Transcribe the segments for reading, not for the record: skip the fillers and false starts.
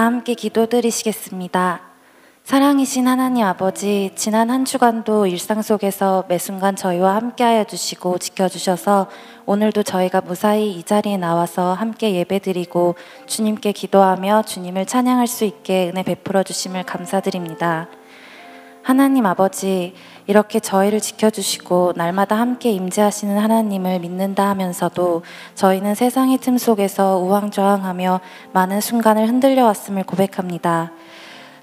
함께 기도드리시겠습니다. 사랑이신 하나님 아버지, 지난 한 주간도 일상 속에서 매 순간 저희와 함께하여 주시고 지켜주셔서 오늘도 저희가 무사히 이 자리에 나와서 함께 예배드리고 주님께 기도하며 주님을 찬양할 수 있게 은혜 베풀어 주심을 감사드립니다. 하나님 아버지, 이렇게 저희를 지켜주시고 날마다 함께 임재하시는 하나님을 믿는다 하면서도 저희는 세상의 틈 속에서 우왕좌왕하며 많은 순간을 흔들려 왔음을 고백합니다.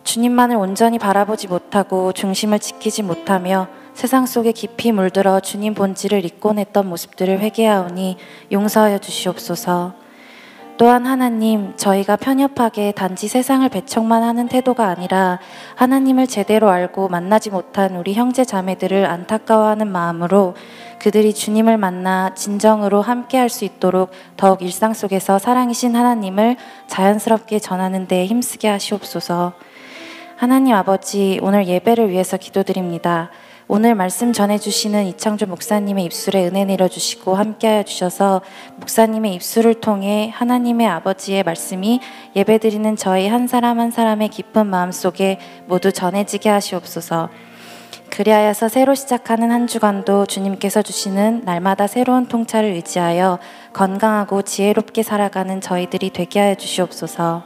주님만을 온전히 바라보지 못하고 중심을 지키지 못하며 세상 속에 깊이 물들어 주님 본질을 잊곤 했던 모습들을 회개하오니 용서하여 주시옵소서. 또한 하나님, 저희가 편협하게 단지 세상을 배척만 하는 태도가 아니라 하나님을 제대로 알고 만나지 못한 우리 형제 자매들을 안타까워하는 마음으로 그들이 주님을 만나 진정으로 함께할 수 있도록 더욱 일상 속에서 사랑이신 하나님을 자연스럽게 전하는 데 힘쓰게 하시옵소서. 하나님 아버지, 오늘 예배를 위해서 기도드립니다. 오늘 말씀 전해주시는 이창조 목사님의 입술에 은혜 내려주시고 함께하여 주셔서 목사님의 입술을 통해 하나님의 아버지의 말씀이 예배드리는 저희 한 사람 한 사람의 기쁜 마음속에 모두 전해지게 하시옵소서. 그리하여서 새로 시작하는 한 주간도 주님께서 주시는 날마다 새로운 통찰을 의지하여 건강하고 지혜롭게 살아가는 저희들이 되게 하여 주시옵소서.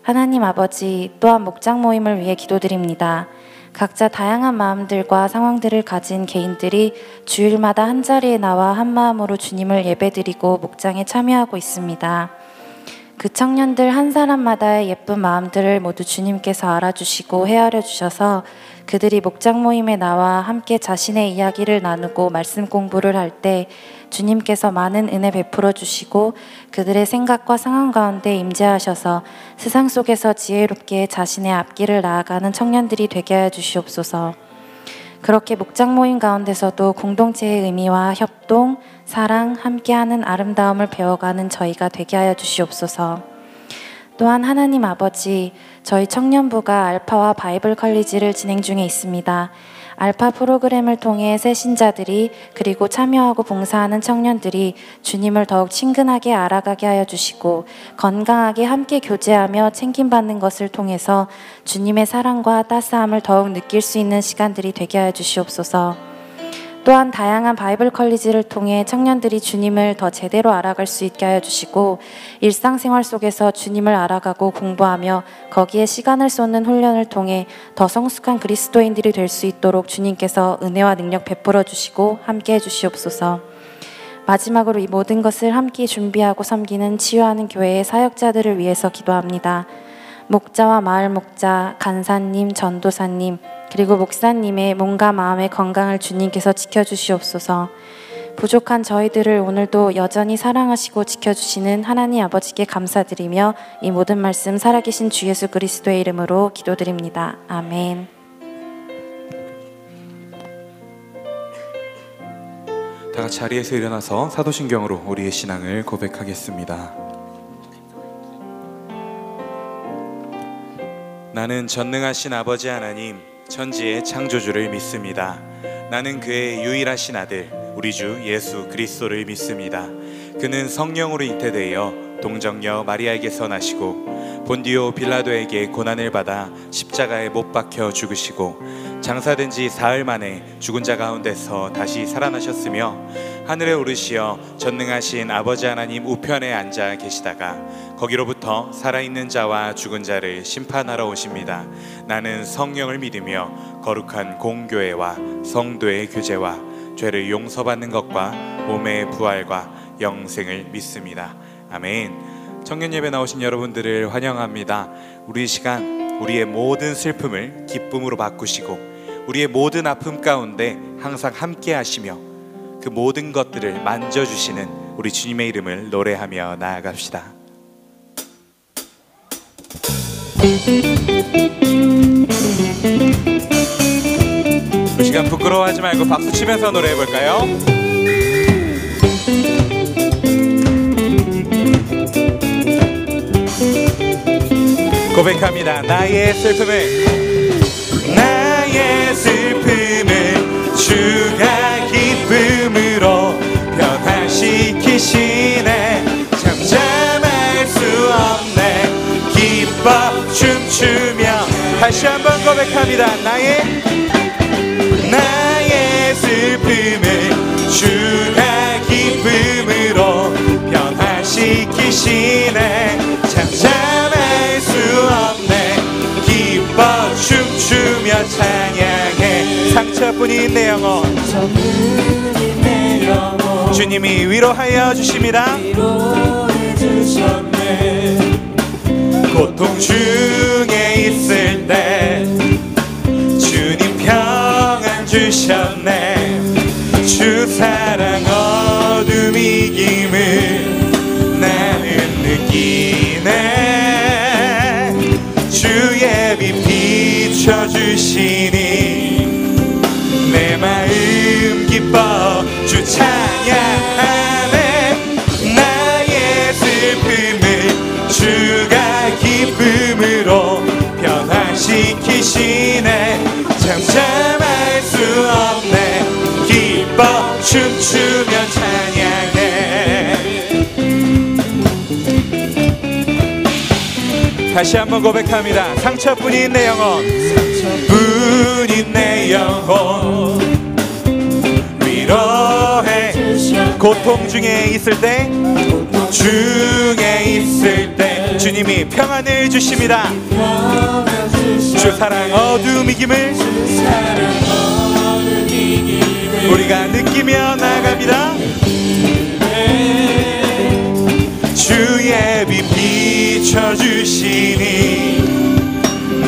하나님 아버지, 또한 목장 모임을 위해 기도드립니다. 각자 다양한 마음들과 상황들을 가진 개인들이 주일마다 한자리에 나와 한마음으로 주님을 예배드리고 목장에 참여하고 있습니다. 그 청년들 한 사람마다의 예쁜 마음들을 모두 주님께서 알아주시고 헤아려 주셔서 그들이 목장 모임에 나와 함께 자신의 이야기를 나누고 말씀 공부를 할 때 주님께서 많은 은혜 베풀어 주시고 그들의 생각과 상황 가운데 임재하셔서 세상 속에서 지혜롭게 자신의 앞길을 나아가는 청년들이 되게 하여 주시옵소서. 그렇게 목장 모임 가운데서도 공동체의 의미와 협동, 사랑, 함께하는 아름다움을 배워가는 저희가 되게 하여 주시옵소서. 또한 하나님 아버지, 저희 청년부가 알파와 바이블 컬리지를 진행 중에 있습니다. 알파 프로그램을 통해 새 신자들이 그리고 참여하고 봉사하는 청년들이 주님을 더욱 친근하게 알아가게 하여 주시고 건강하게 함께 교제하며 챙김받는 것을 통해서 주님의 사랑과 따스함을 더욱 느낄 수 있는 시간들이 되게 하여 주시옵소서. 또한 다양한 바이블 컬리지를 통해 청년들이 주님을 더 제대로 알아갈 수 있게 하여 주시고 일상생활 속에서 주님을 알아가고 공부하며 거기에 시간을 쏟는 훈련을 통해 더 성숙한 그리스도인들이 될 수 있도록 주님께서 은혜와 능력 베풀어 주시고 함께해 주시옵소서. 마지막으로 이 모든 것을 함께 준비하고 섬기는 치유하는 교회의 사역자들을 위해서 기도합니다. 목자와 마을 목자, 간사님, 전도사님, 그리고 목사님의 몸과 마음의 건강을 주님께서 지켜주시옵소서. 부족한 저희들을 오늘도 여전히 사랑하시고 지켜주시는 하나님 아버지께 감사드리며 이 모든 말씀 살아계신 주 예수 그리스도의 이름으로 기도드립니다. 아멘. 다 같이 자리에서 일어나서 사도신경으로 우리의 신앙을 고백하겠습니다. 나는 전능하신 아버지 하나님, 천지의 창조주를 믿습니다. 나는 그의 유일하신 아들 우리 주 예수 그리스도를 믿습니다. 그는 성령으로 잉태되어 동정녀 마리아에게서 나시고 본디오 빌라도에게 고난을 받아 십자가에 못 박혀 죽으시고 장사된 지 사흘 만에 죽은 자 가운데서 다시 살아나셨으며 하늘에 오르시어 전능하신 아버지 하나님 우편에 앉아 계시다가 거기로부터 살아있는 자와 죽은 자를 심판하러 오십니다. 나는 성령을 믿으며 거룩한 공교회와 성도의 교제와 죄를 용서받는 것과 몸의 부활과 영생을 믿습니다. 아멘. 청년 예배 나오신 여러분들을 환영합니다. 우리 시간 우리의 모든 슬픔을 기쁨으로 바꾸시고 우리의 모든 아픔 가운데 항상 함께 하시며 그 모든 것들을 만져주시는 우리 주님의 이름을 노래하며 나아갑시다. 그 시간 부끄러워하지 말고 박수 치면서 노래해볼까요? 고백합니다. 나의 슬픔을 주가 기쁨으로 변화시키시네. 잠잠할 수 없네. 기뻐 다시 한번 고백합니다. 나의 슬픔을 주가 기쁨으로 변화시키시네. 잠잠할 수 없네. 기뻐 춤추며 찬양해. 상처뿐인 내 영혼, 주님이 위로하여 주십니다. 고통 중에 있을 때 주님 평안 주셨네. 주 사랑 어둠 이김을 나는 느끼네. 주의 빛 비춰주시니 내 마음 기뻐 주 찬양하네. 나의 슬픔을 주가 기쁨으로 변화시키시네. 잠잠할 수 없네. 기뻐 춤추며 찬양해. 다시 한번 고백합니다. 상처뿐인 내 영혼, 상처뿐인 내 영혼 위로해. 고통 중에 있을 때, 주님이 평안을 주십니다. 주 사랑 어둠 이김을 우리가 느끼며 나갑니다. 주의 빛 비춰주시니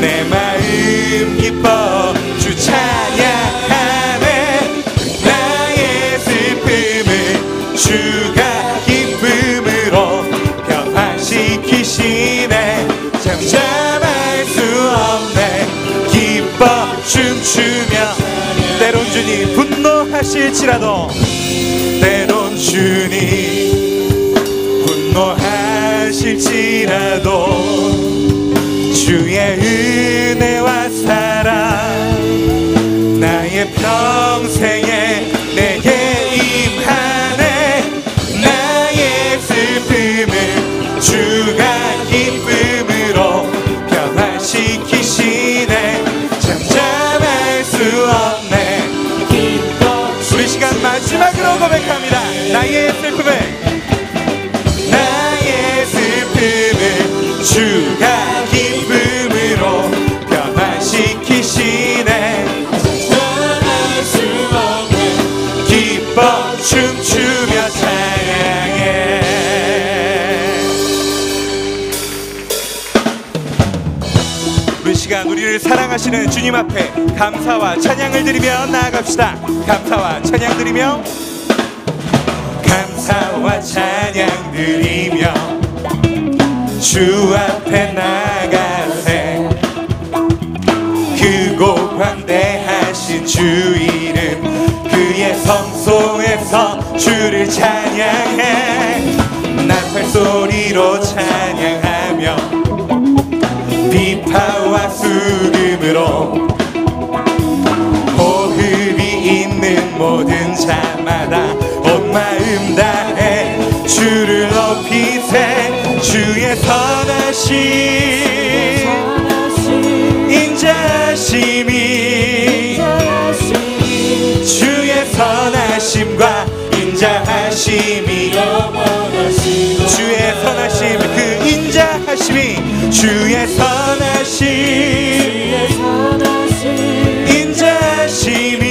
내 마음 기뻐 주 찬양하네. 나의 슬픔을 주가 기쁨으로 변화시키시네. 잠잠할 수 없네. 기뻐 춤추며. 때론 주님 분노하실지라도, 때론 주님 분노하실지라도 주의 은혜와 사랑 나의 평생에 내게 임하네. 나의 슬픔을 주가 기쁨으로 변화시키시네. 잠잠할 수 없네. 우리 시간 마지막으로 고백합니다. 나의 슬픔을 주가 기쁨으로 변화시키시네. 잠잠할 수 없네. 기뻐 춤추며 찬양해. 우리 시간 우리를 사랑하시는 주님 앞에 감사와 찬양을 드리며 나아갑시다. 감사와 찬양 드리며, 감사와 찬양 드리며 주 앞에 나가세. 크고 광대하신 주 이름, 그의 성소에서 주를 찬양해. 나팔소리로 찬양하며 비파와 수금으로 호흡이 있는 모든 자마다 온 마음 다해 주를 높이세. 주의 선하심 인자하심이, 주의 선하심과 인자하심이, 주의 선하심 그 인자하심이, 주의 선하심 인자하심이,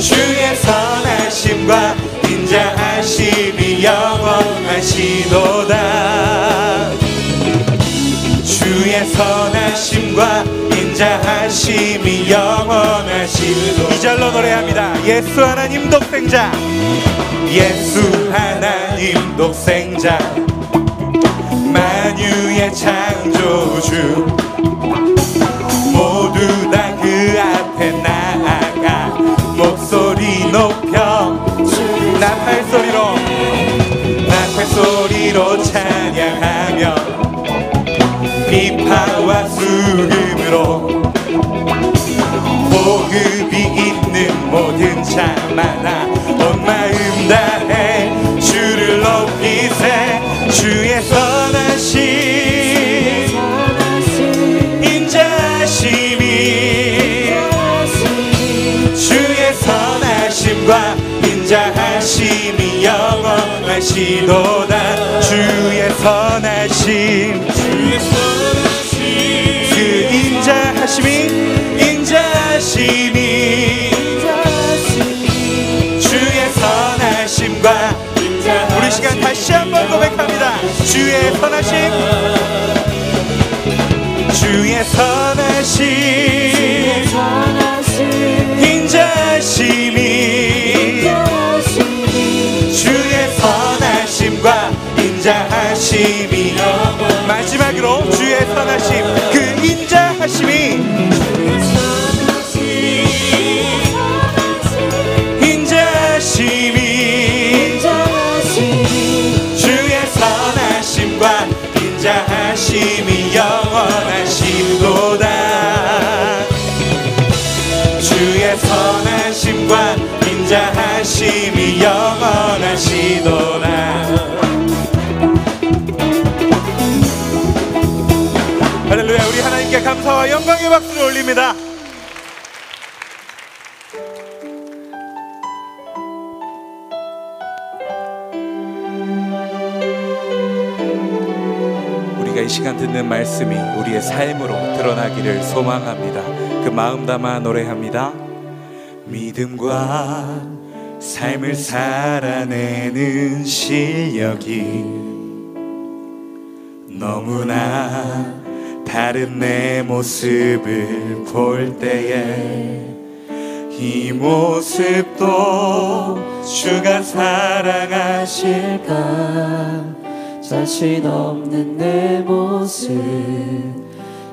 주의 선하심과 인자하심이 영원하시도다. 주의 선하심과 인자하심이 영원하시도다. 이 절로 노래합니다. 예수 하나님 독생자, 예수 하나님 독생자, 만유의 창조주, 모두 다 그 앞에 나아가 목소리 높여 나팔소리로 찬양하며 비파와 수금으로 호흡이 있는 모든 자마다 온 마음 다해 주를 높이세. 주의 선하심 선하심과 인자하심이 영원하시도다. 주의 선하심 그 인자하심이 주의 선하심과 우리 시간 다시 한번 고백합니다. 주의 선하심 인자하심이 주의 선하심과 인자하심이 마지막으로 주의 선하심 그 인자하심이 주의 선하심과 인자하심이 영원하시도다. 주의 선하심과 인자하심이 영원하시도다. 할렐루야. 우리 하나님께 감사와 영광의 박수를 올립니다. 우리가 이 시간 듣는 말씀이 우리의 삶으로 드러나기를 소망합니다. 그 마음 담아 노래합니다. 믿음과 삶을 살아내는 실력이 너무나 다른 내 모습을 볼 때에 이 모습도 주가 사랑하실까. 자신 없는 내 모습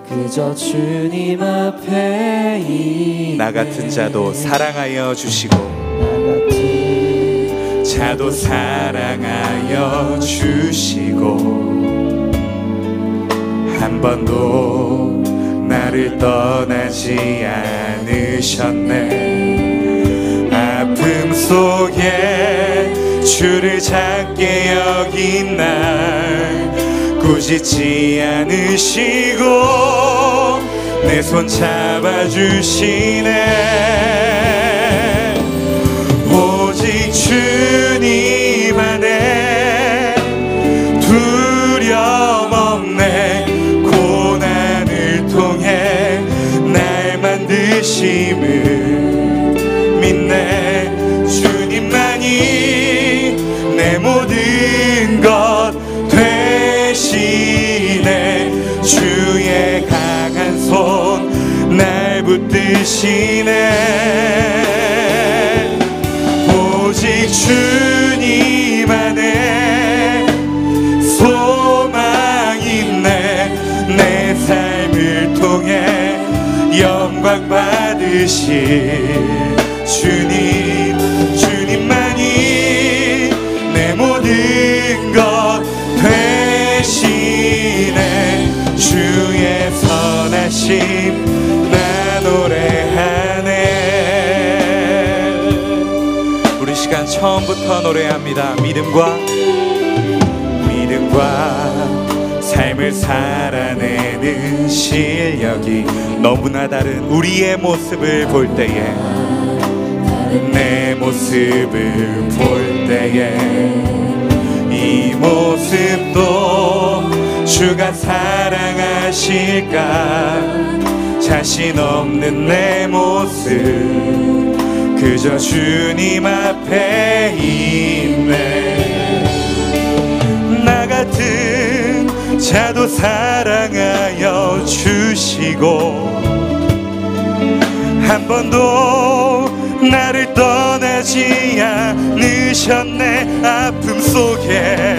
그저 주님 앞에 있네. 나 같은 자도 사랑하여 주시고 나 같은 자도 사랑하여 주시고 한 번도 나를 떠나지 않으셨네. 아픔 속에 주를 작게 여긴 날 꾸짖지 않으시고 내 손 잡아주시네. 오직 주님 안에 두려움 없네. 고난을 통해 날 만드심을 믿네. 주님만이 내 모든 것 되시네. 주의 강한 손 날 붙드시네. 오직 주님 안에 소망 있네. 내 삶을 통해 영광 받으실 주님, 주님만이 내 모든 것 되시네. 주의 선하심 나 노래하네. 우리 시간 처음부터 노래합니다. 믿음과 삶을 살아내는 실력이 너무나 다른 우리의 모습을 볼 때에 내 모습을 볼 때에 이 모습도 주가 사랑하실까. 자신 없는 내 모습 그저 주님 앞에 있네. 나 같은 자도 사랑하여 주시고 한 번도 나를 떠나지 않으셨네. 아픔 속에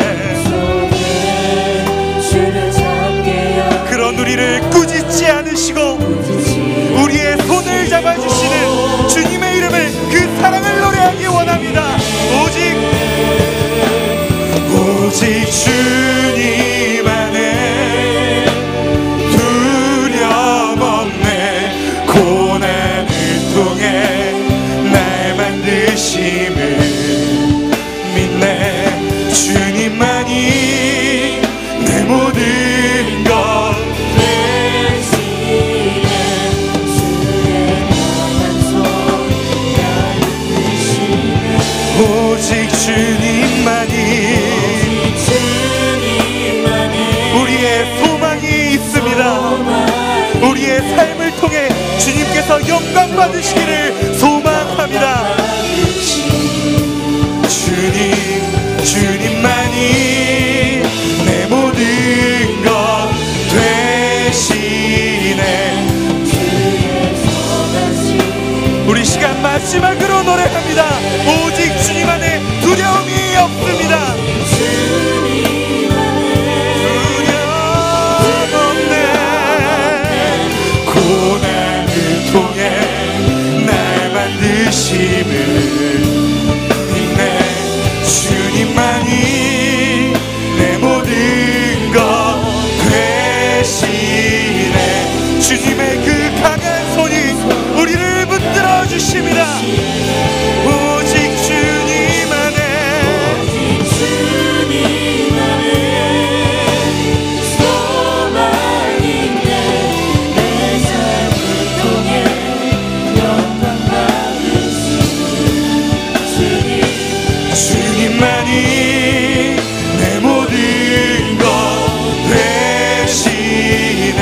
그런 우리를 꾸짖지 않으시고 우리의 손을 잡아주시는 주님의 이름을 그 사랑을 노래하기 원합니다. 오직 주님 안에 두려움 없네. 고난을 통해 날 만드심을 믿네. 주님만이 내 모든 것 되시네. 주의 강한 손 날 붙드시네. 주님께서 영광 받으시기를 소망합니다. 주님만이 내 모든 것 되시네. 우리 시간 마지막으로 노래합니다. 오직 주님 안에 두려움이 없습니다. 두려움 없네. 고난을 통해 날 만드심을 믿네. 주님만이 내 모든 것 되시네. 주님의 그 강한 손이 우리를 붙들어 주십니다. 오직 주님 안에 소망인데 내 삶을 통해 영광 받으신 주님만이 내 모든 것 되시네.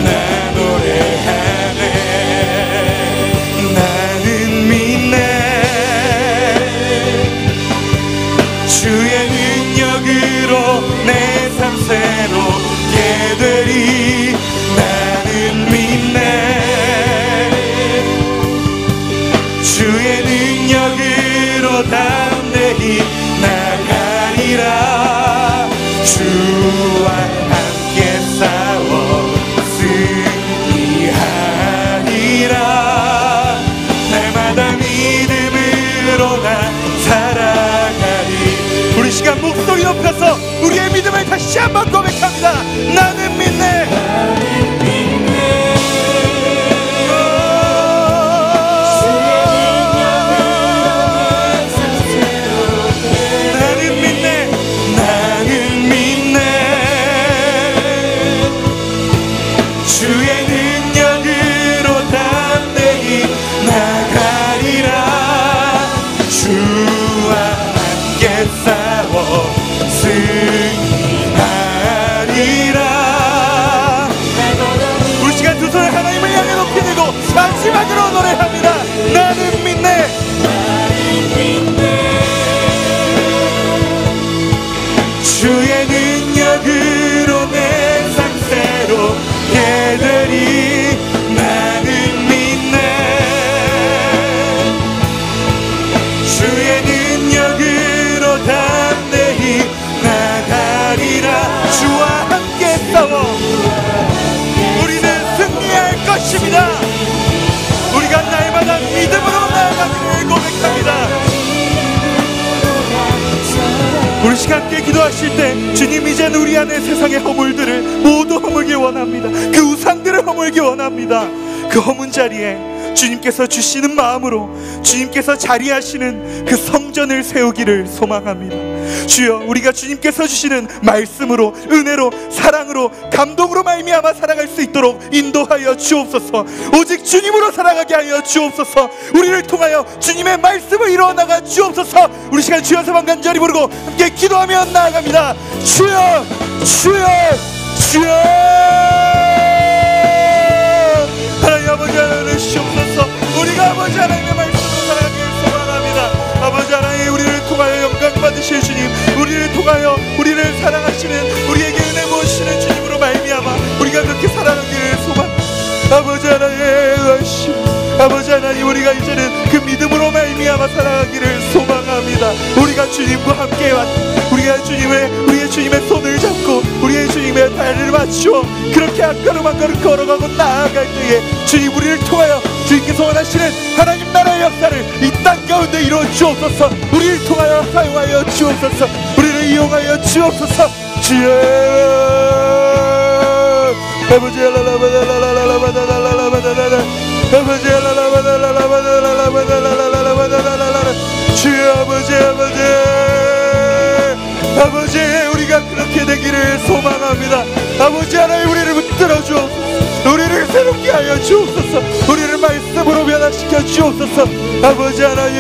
나 노래하네. 나는 믿네. 주의 능력으로 내 삶 새롭게 되리. 나는 믿네. 주의 능력으로 담대히 나가리라. 주와 함께 싸워 승리하리라. 날마다 믿음으로 나 살아가리. 우리 시간 목소리 높여서 우리의 믿음을 다시 한번 고백합니다. 나는 믿네. 마지막으로 노래합니다. 나는 믿네. 주의 능력으로 내 삶 새롭게 되리. 나는 믿네. 주의 능력으로 담대히 나가리라. 주와 함께 싸워 우리는 승리할 것입니다. 우리가 날마다 믿음으로 나아가기를 고백합니다. 우리 시간 함께 기도하실 때 주님, 이제는 우리 안에 세상의 허물들을 모두 허물기 원합니다. 그 우상들을 허물기 원합니다. 그 허문 자리에 주님께서 주시는 마음으로 주님께서 자리하시는 그 성전을 세우기를 소망합니다. 주여, 우리가 주님께서 주시는 말씀으로, 은혜로, 사랑으로, 감동으로 말미암아 살아갈 수 있도록 인도하여 주옵소서. 오직 주님으로 살아가게 하여 주옵소서. 우리를 통하여 주님의 말씀을 이루어나가 주옵소서. 우리 시간 주여 세번 간절히 부르고 함께 기도하며 나아갑니다. 주여, 주여, 주여. 하나님 아버지, 하나님을 주옵소서. 우리가 아버지 하나님의 말씀으로 살아가기를 소망합니다. 아버지 하나님, 우리를 통하여 영광 받으실 주님, 우리를 통하여 우리를 사랑하시는, 우리에게 은혜 부으시는 주님으로 말미암아 우리가 그렇게 살아가기를 소망합니다. 아버지 하나님, 아버지 하나님, 우리가 이제는 그 믿음으로 말미암아 살아가기를 소망합니다. 우리가 주님과 함께 우리가 우리의 주님의 손을 잡고 우리의 주님의 발을 맞추어 그렇게 한 걸음 한 걸음 걸어가고 나아갈 때에 주님, 우리를 통하여 주님께서 원하시는 하나님 나라의 역사를 이 땅 가운데 이루어 주옵소서. 우리를 통하여 사용하여 주옵소서. 우리를 이용하여 주옵소서. 주여, 아버지 주여, 아버지, 우리가 그렇게 되기를 소망합니다. 아버지 하나님, 우리를 붙들어 주옵소서. 우리를 새롭게 하여 주옵소서. 우리를 말씀으로 변화시켜 주옵소서. 아버지 하나님,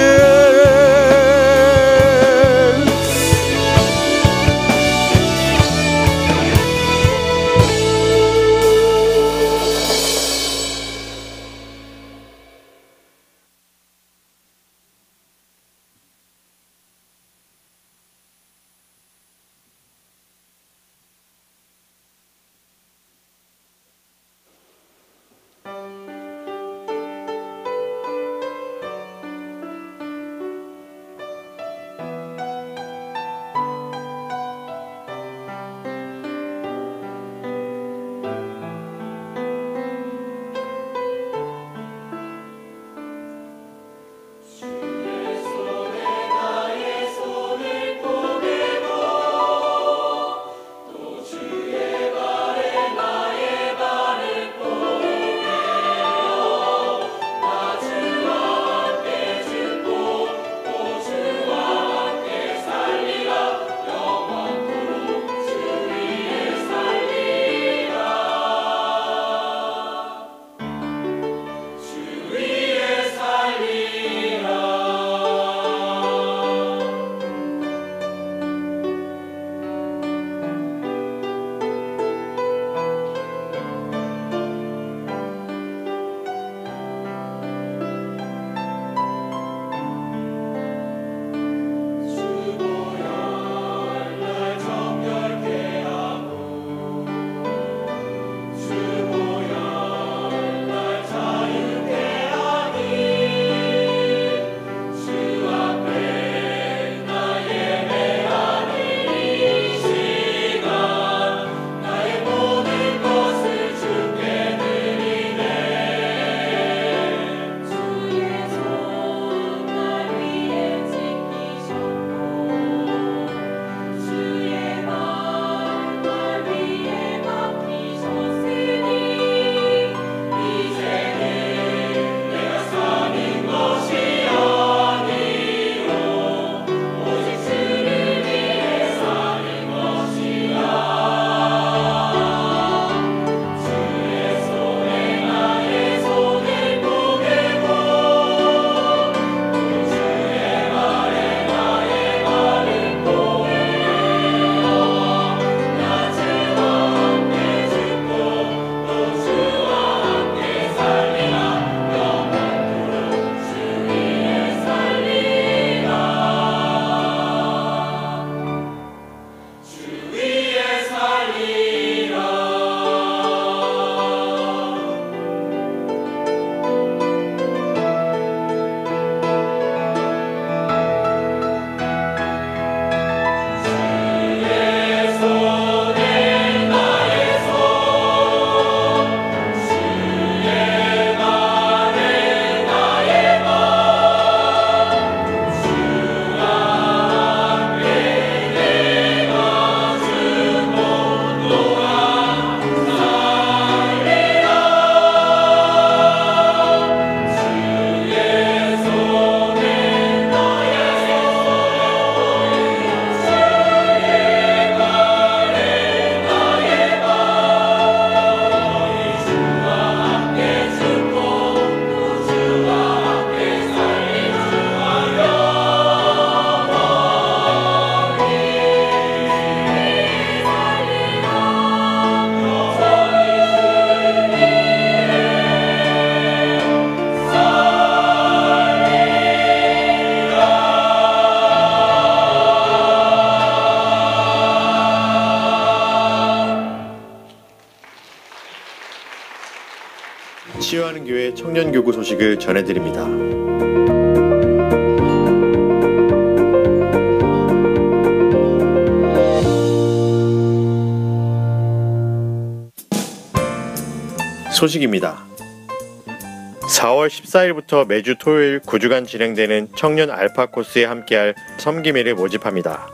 치유하는 교회 청년교구 소식을 전해드립니다. 소식입니다. 4월 14일부터 매주 토요일 9주간 진행되는 청년 알파 코스에 함께할 섬김회를 모집합니다.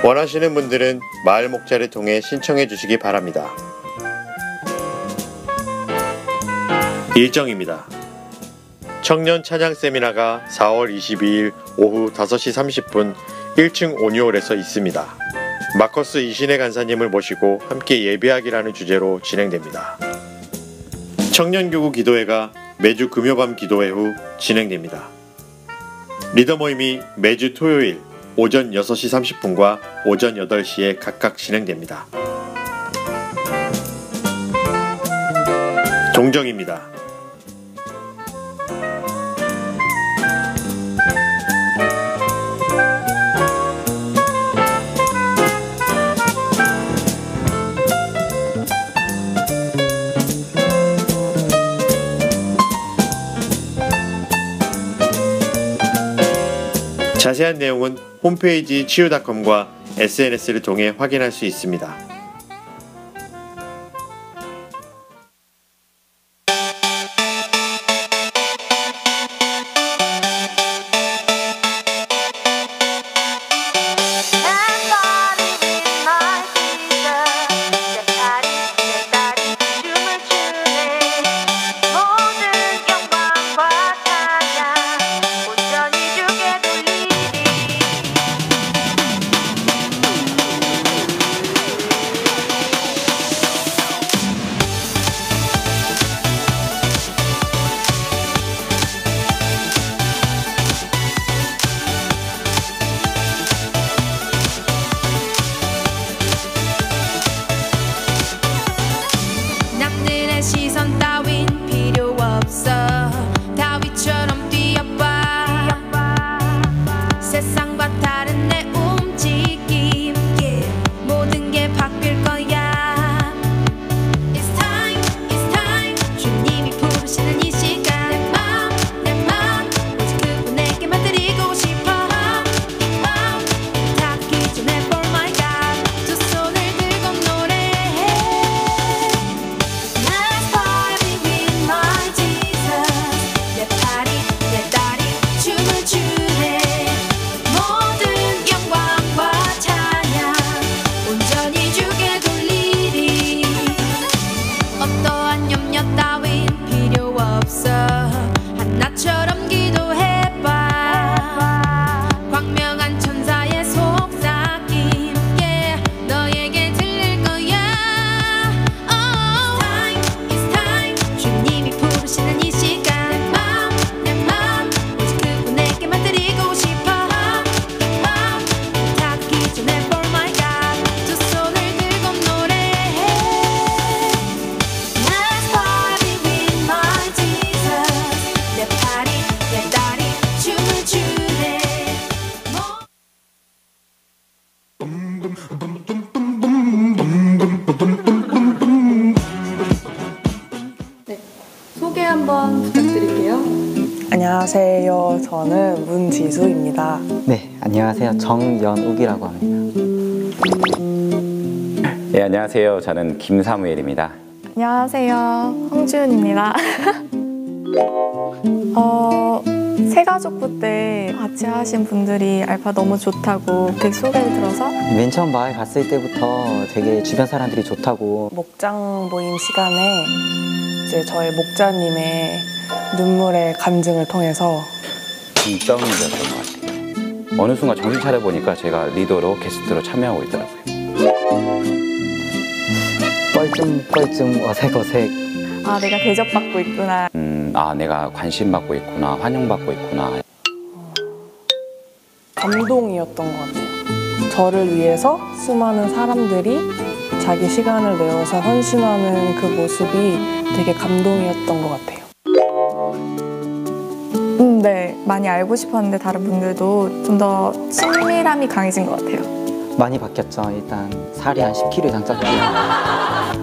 원하시는 분들은 마을 목자를 통해 신청해 주시기 바랍니다. 일정입니다. 청년 찬양 세미나가 4월 22일 오후 5시 30분 1층 오니홀에서 있습니다. 마커스 이신혜 간사님을 모시고 함께 예배하기라는 주제로 진행됩니다. 청년교구 기도회가 매주 금요밤 기도회 후 진행됩니다. 리더 모임이 매주 토요일 오전 6시 30분과 오전 8시에 각각 진행됩니다. 동정입니다. 자세한 내용은 홈페이지 치유.com과 SNS를 통해 확인할 수 있습니다. 소개 한번 부탁드릴게요. 안녕하세요. 저는 문지수입니다. 네, 안녕하세요. 정연욱이라고 합니다. 네, 안녕하세요. 저는 김사무엘입니다. 안녕하세요. 홍지은입니다. 새가족부 때 같이 하신 분들이 알파 너무 좋다고 소개를 들어서 맨 처음 마을 갔을 때부터 되게 주변 사람들이 좋다고. 목장 모임 시간에 이제 저희 목자님의 눈물의 간증을 통해서 중점이었던 것 같아요. 어느 순간 정신 차려보니까 제가 리더로 게스트로 참여하고 있더라고요. 뻘쭘 어색어색. 아, 내가 대접받고 있구나. 내가 관심받고 있구나, 환영받고 있구나. 감동이었던 것 같아요. 저를 위해서 수많은 사람들이 자기 시간을 내어서 헌신하는 그 모습이 되게 감동이었던 것 같아요. 네, 많이 알고 싶었는데 다른 분들도 좀 더 친밀함이 강해진 것 같아요. 많이 바뀌었죠. 일단 살이 한 10kg 이상 쪘고요.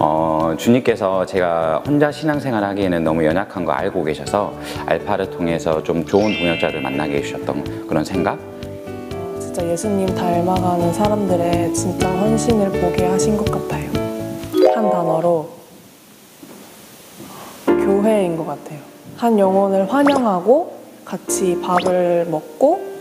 주님께서 제가 혼자 신앙생활 하기에는 너무 연약한 거 알고 계셔서 알파를 통해서 좀 좋은 동역자를 만나게 해주셨던 그런 생각? 진짜 예수님 닮아가는 사람들의 진짜 헌신을 보게 하신 것 같아요. 한 단어로 교회인 것 같아요. 한 영혼을 환영하고 같이 밥을 먹고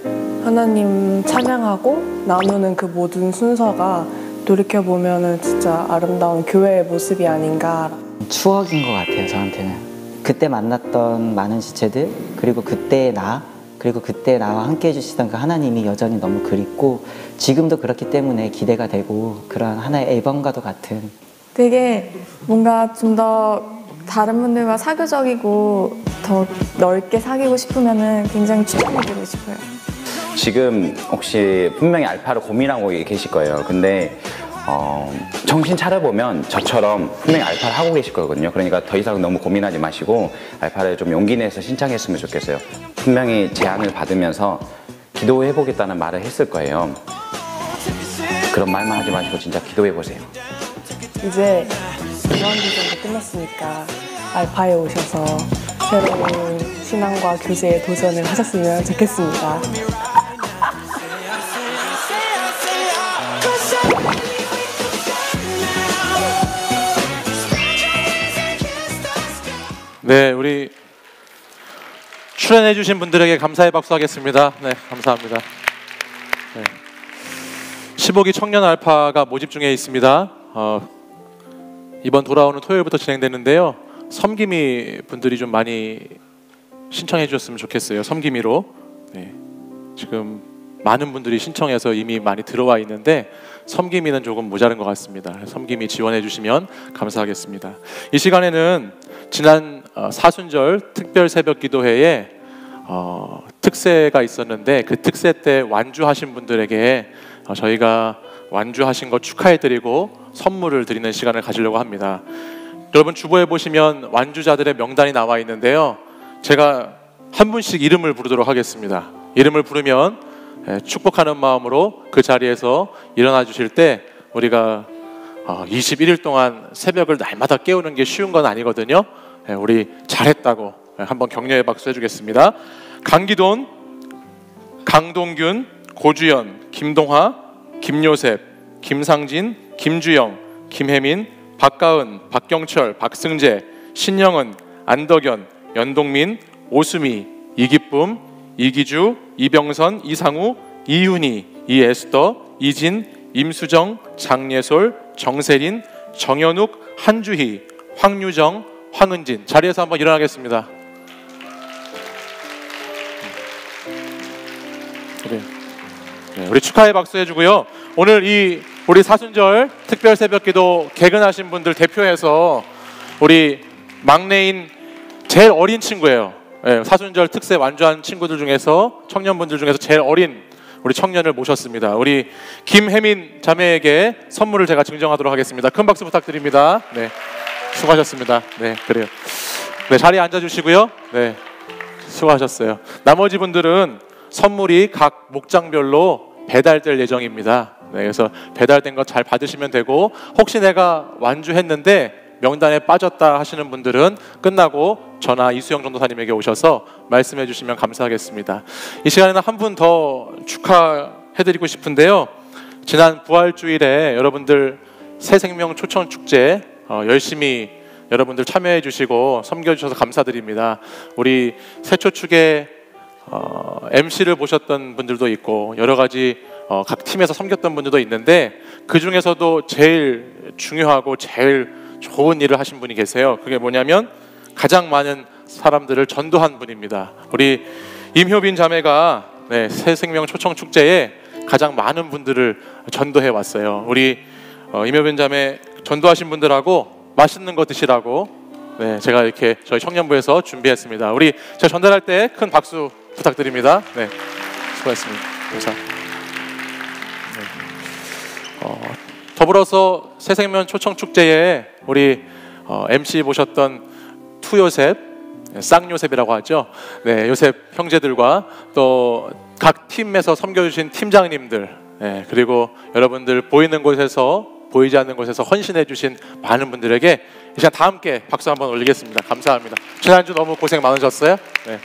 하나님 찬양하고 나누는 그 모든 순서가 돌이켜보면 진짜 아름다운 교회의 모습이 아닌가. 추억인 것 같아요, 저한테는. 그때 만났던 많은 지체들, 그리고 그때의 나, 그리고 그때 나와 함께 해주시던 그 하나님이 여전히 너무 그립고 지금도 그렇기 때문에 기대가 되고 그런 하나의 앨범과도 같은. 되게 뭔가 좀 더 다른 분들과 사교적이고 더 넓게 사귀고 싶으면은 굉장히 추천해드리고 싶어요. 지금 혹시 분명히 알파를 고민하고 계실 거예요. 근데 정신 차려보면 저처럼 분명히 알파를 하고 계실 거거든요. 그러니까 더 이상 너무 고민하지 마시고 알파를 좀 용기 내서 신청했으면 좋겠어요. 분명히 제안을 받으면서 기도해보겠다는 말을 했을 거예요. 그런 말만 하지 마시고 진짜 기도해보세요. 이제 무한도전도 끝났으니까 알파에 오셔서 새로운 신앙과 교제에 도전을 하셨으면 좋겠습니다. 네, 우리 출연해주신 분들에게 감사의 박수 하겠습니다. 네, 감사합니다. 네. 15기 청년 알파가 모집 중에 있습니다. 이번 돌아오는 토요일부터 진행되는데요. 섬김이 분들이 좀 많이 신청해 주셨으면 좋겠어요. 섬김이로. 네. 지금 많은 분들이 신청해서 이미 많이 들어와 있는데 섬김이는 조금 모자른 것 같습니다. 섬김이 지원해 주시면 감사하겠습니다. 이 시간에는 지난 사순절 특별 새벽 기도회에 특세가 있었는데 그 특세 때 완주하신 분들에게 저희가 완주하신 거 축하해드리고 선물을 드리는 시간을 가지려고 합니다. 여러분 주보에 보시면 완주자들의 명단이 나와 있는데요. 제가 한 분씩 이름을 부르도록 하겠습니다. 이름을 부르면 축복하는 마음으로 그 자리에서 일어나 주실 때 우리가 21일 동안 새벽을 날마다 깨우는 게 쉬운 건 아니거든요. 우리 잘했다고 한번 격려의 박수 해주겠습니다. 강기돈, 강동균, 고주연, 김동화, 김요셉, 김상진, 김주영, 김혜민, 박가은, 박경철, 박승재, 신영은, 안덕연, 연동민, 오수미, 이기쁨, 이기주, 이병선, 이상우, 이윤희, 이에스더, 이진, 임수정, 장예솔, 정세린, 정현욱, 한주희, 황유정, 황은진. 자리에서 한번 일어나겠습니다. 그래. 네, 우리 축하의 박수 해주고요. 오늘 우리 사순절 특별 새벽기도 개근하신 분들 대표해서 우리 막내인 제일 어린 친구예요. 네, 사순절 특세 완주한 친구들 중에서 청년분들 중에서 제일 어린 우리 청년을 모셨습니다. 우리 김혜민 자매에게 선물을 제가 증정하도록 하겠습니다. 큰 박수 부탁드립니다. 네, 수고하셨습니다. 네, 그래요. 네, 자리에 앉아주시고요. 네, 수고하셨어요. 나머지 분들은 선물이 각 목장별로 배달될 예정입니다. 네, 그래서 배달된 거 잘 받으시면 되고 혹시 내가 완주했는데 명단에 빠졌다 하시는 분들은 끝나고 전화 이수영 전도사님에게 오셔서 말씀해 주시면 감사하겠습니다. 이 시간에는 한 분 더 축하해드리고 싶은데요. 지난 부활주일에 여러분들 새생명 초청축제 열심히 여러분들 참여해 주시고 섬겨주셔서 감사드립니다. 우리 새초축에 MC를 보셨던 분들도 있고 여러 가지 각 팀에서 섬겼던 분들도 있는데 그 중에서도 제일 중요하고 제일 좋은 일을 하신 분이 계세요. 그게 뭐냐면 가장 많은 사람들을 전도한 분입니다. 우리 임효빈 자매가 새생명 초청 축제에 가장 많은 분들을 전도해 왔어요. 우리 임효빈 자매 전도하신 분들하고 맛있는 거 드시라고 제가 이렇게 저희 청년부에서 준비했습니다. 우리 제가 전달할 때 큰 박수 부탁드립니다. 네, 수고하셨습니다. 감사합니다. 더불어서 새생명 초청 축제에 우리 MC 보셨던 투요셉, 쌍요셉이라고 하죠. 네, 요셉 형제들과 또 각 팀에서 섬겨주신 팀장님들, 그리고 여러분들 보이는 곳에서 보이지 않는 곳에서 헌신해 주신 많은 분들에게 이 시간 다 함께 박수 한번 올리겠습니다. 감사합니다. 지난주 너무 고생 많으셨어요? 네,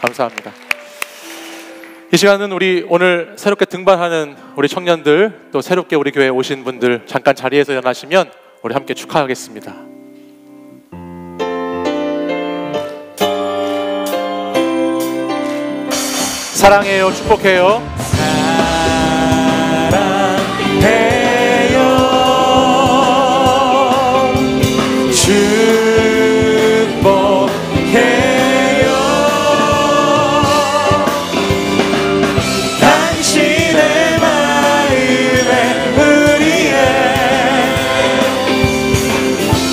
감사합니다. 이 시간은 우리 오늘 새롭게 등반하는 우리 청년들, 또 새롭게 우리 교회에 오신 분들 잠깐 자리에서 일어나시면 우리 함께 축하하겠습니다. 사랑해요, 축복해요. 사랑해요, 축복해요. 당신의 마음에 우리의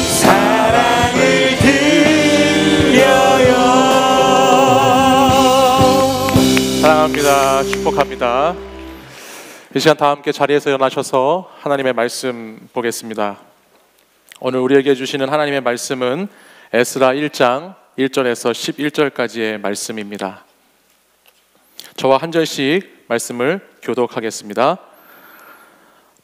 사랑을 드려요. 사랑합니다. 축복합니다. 이 시간 다 함께 자리에서 일어나셔서 하나님의 말씀 보겠습니다. 오늘 우리에게 주시는 하나님의 말씀은 에스라 1장 1절에서 11절까지의 말씀입니다. 저와 한 절씩 말씀을 교독하겠습니다.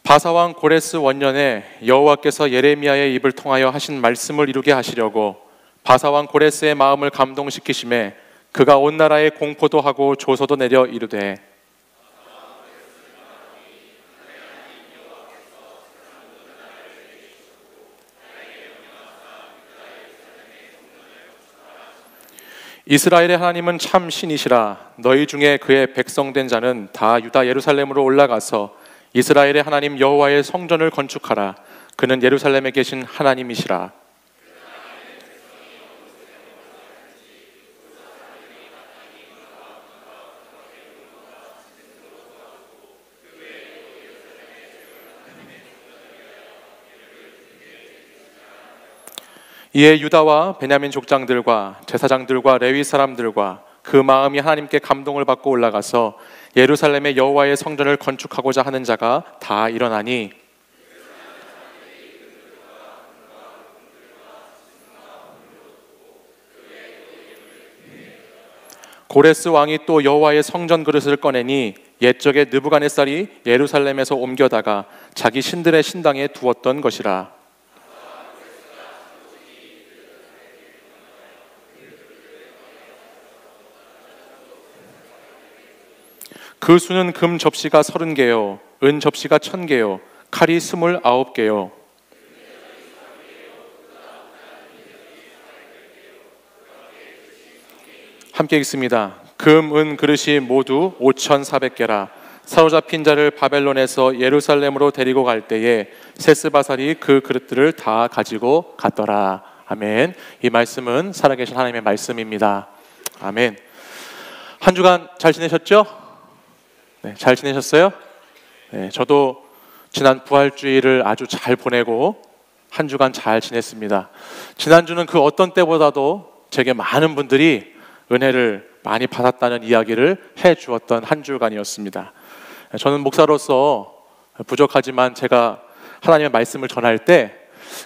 바사왕 고레스 원년에 여호와께서 예레미야의 입을 통하여 하신 말씀을 이루게 하시려고 바사왕 고레스의 마음을 감동시키심에 그가 온 나라에 공포도 하고 조서도 내려 이르되 이스라엘의 하나님은 참 신이시라. 너희 중에 그의 백성된 자는 다 유다 예루살렘으로 올라가서 이스라엘의 하나님 여호와의 성전을 건축하라. 그는 예루살렘에 계신 하나님이시라. 이에 유다와 베냐민 족장들과 제사장들과 레위 사람들과 그 마음이 하나님께 감동을 받고 올라가서 예루살렘의 여호와의 성전을 건축하고자 하는 자가 다 일어나니 고레스 왕이 또 여호와의 성전 그릇을 꺼내니 옛적에 느부갓네살이 예루살렘에서 옮겨다가 자기 신들의 신당에 두었던 것이라. 그 수는 금 접시가 30개요 은 접시가 1000개요 칼이 29개요 함께 읽습니다. 금, 은 그릇이 모두 5400개라. 사로잡힌 자를 바벨론에서 예루살렘으로 데리고 갈 때에 세스바살이 그 그릇들을 다 가지고 갔더라. 아멘. 이 말씀은 살아계신 하나님의 말씀입니다. 아멘. 한 주간 잘 지내셨죠? 네, 잘 지내셨어요? 네, 저도 지난 부활주의를 아주 잘 보내고 한 주간 잘 지냈습니다. 지난주는 그 어떤 때보다도 제게 많은 분들이 은혜를 많이 받았다는 이야기를 해주었던 한 주간이었습니다. 저는 목사로서 부족하지만 제가 하나님의 말씀을 전할 때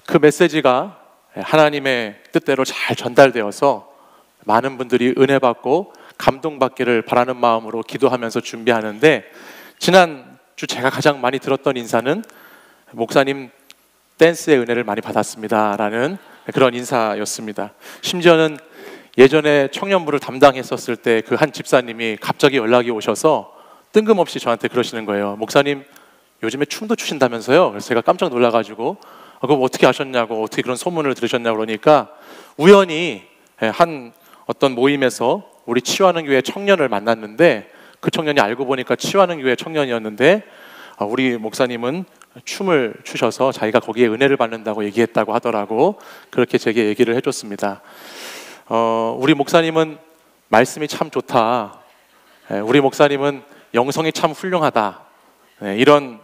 그 메시지가 하나님의 뜻대로 잘 전달되어서 많은 분들이 은혜 받고 감동받기를 바라는 마음으로 기도하면서 준비하는데, 지난주 제가 가장 많이 들었던 인사는 목사님 댄스의 은혜를 많이 받았습니다 라는 그런 인사였습니다. 심지어는 예전에 청년부를 담당했었을 때 그 한 집사님이 갑자기 연락이 오셔서 뜬금없이 저한테 그러시는 거예요. 목사님 요즘에 춤도 추신다면서요? 그래서 제가 깜짝 놀라가지고 그거 어떻게 아셨냐고, 어떻게 그런 소문을 들으셨냐고 그러니까 우연히 한 어떤 모임에서 우리 치유하는 교회 청년을 만났는데, 그 청년이 알고 보니까 치유하는 교회 청년이었는데 우리 목사님은 춤을 추셔서 자기가 거기에 은혜를 받는다고 얘기했다고 하더라고. 그렇게 제게 얘기를 해줬습니다. 우리 목사님은 말씀이 참 좋다, 우리 목사님은 영성이 참 훌륭하다, 이런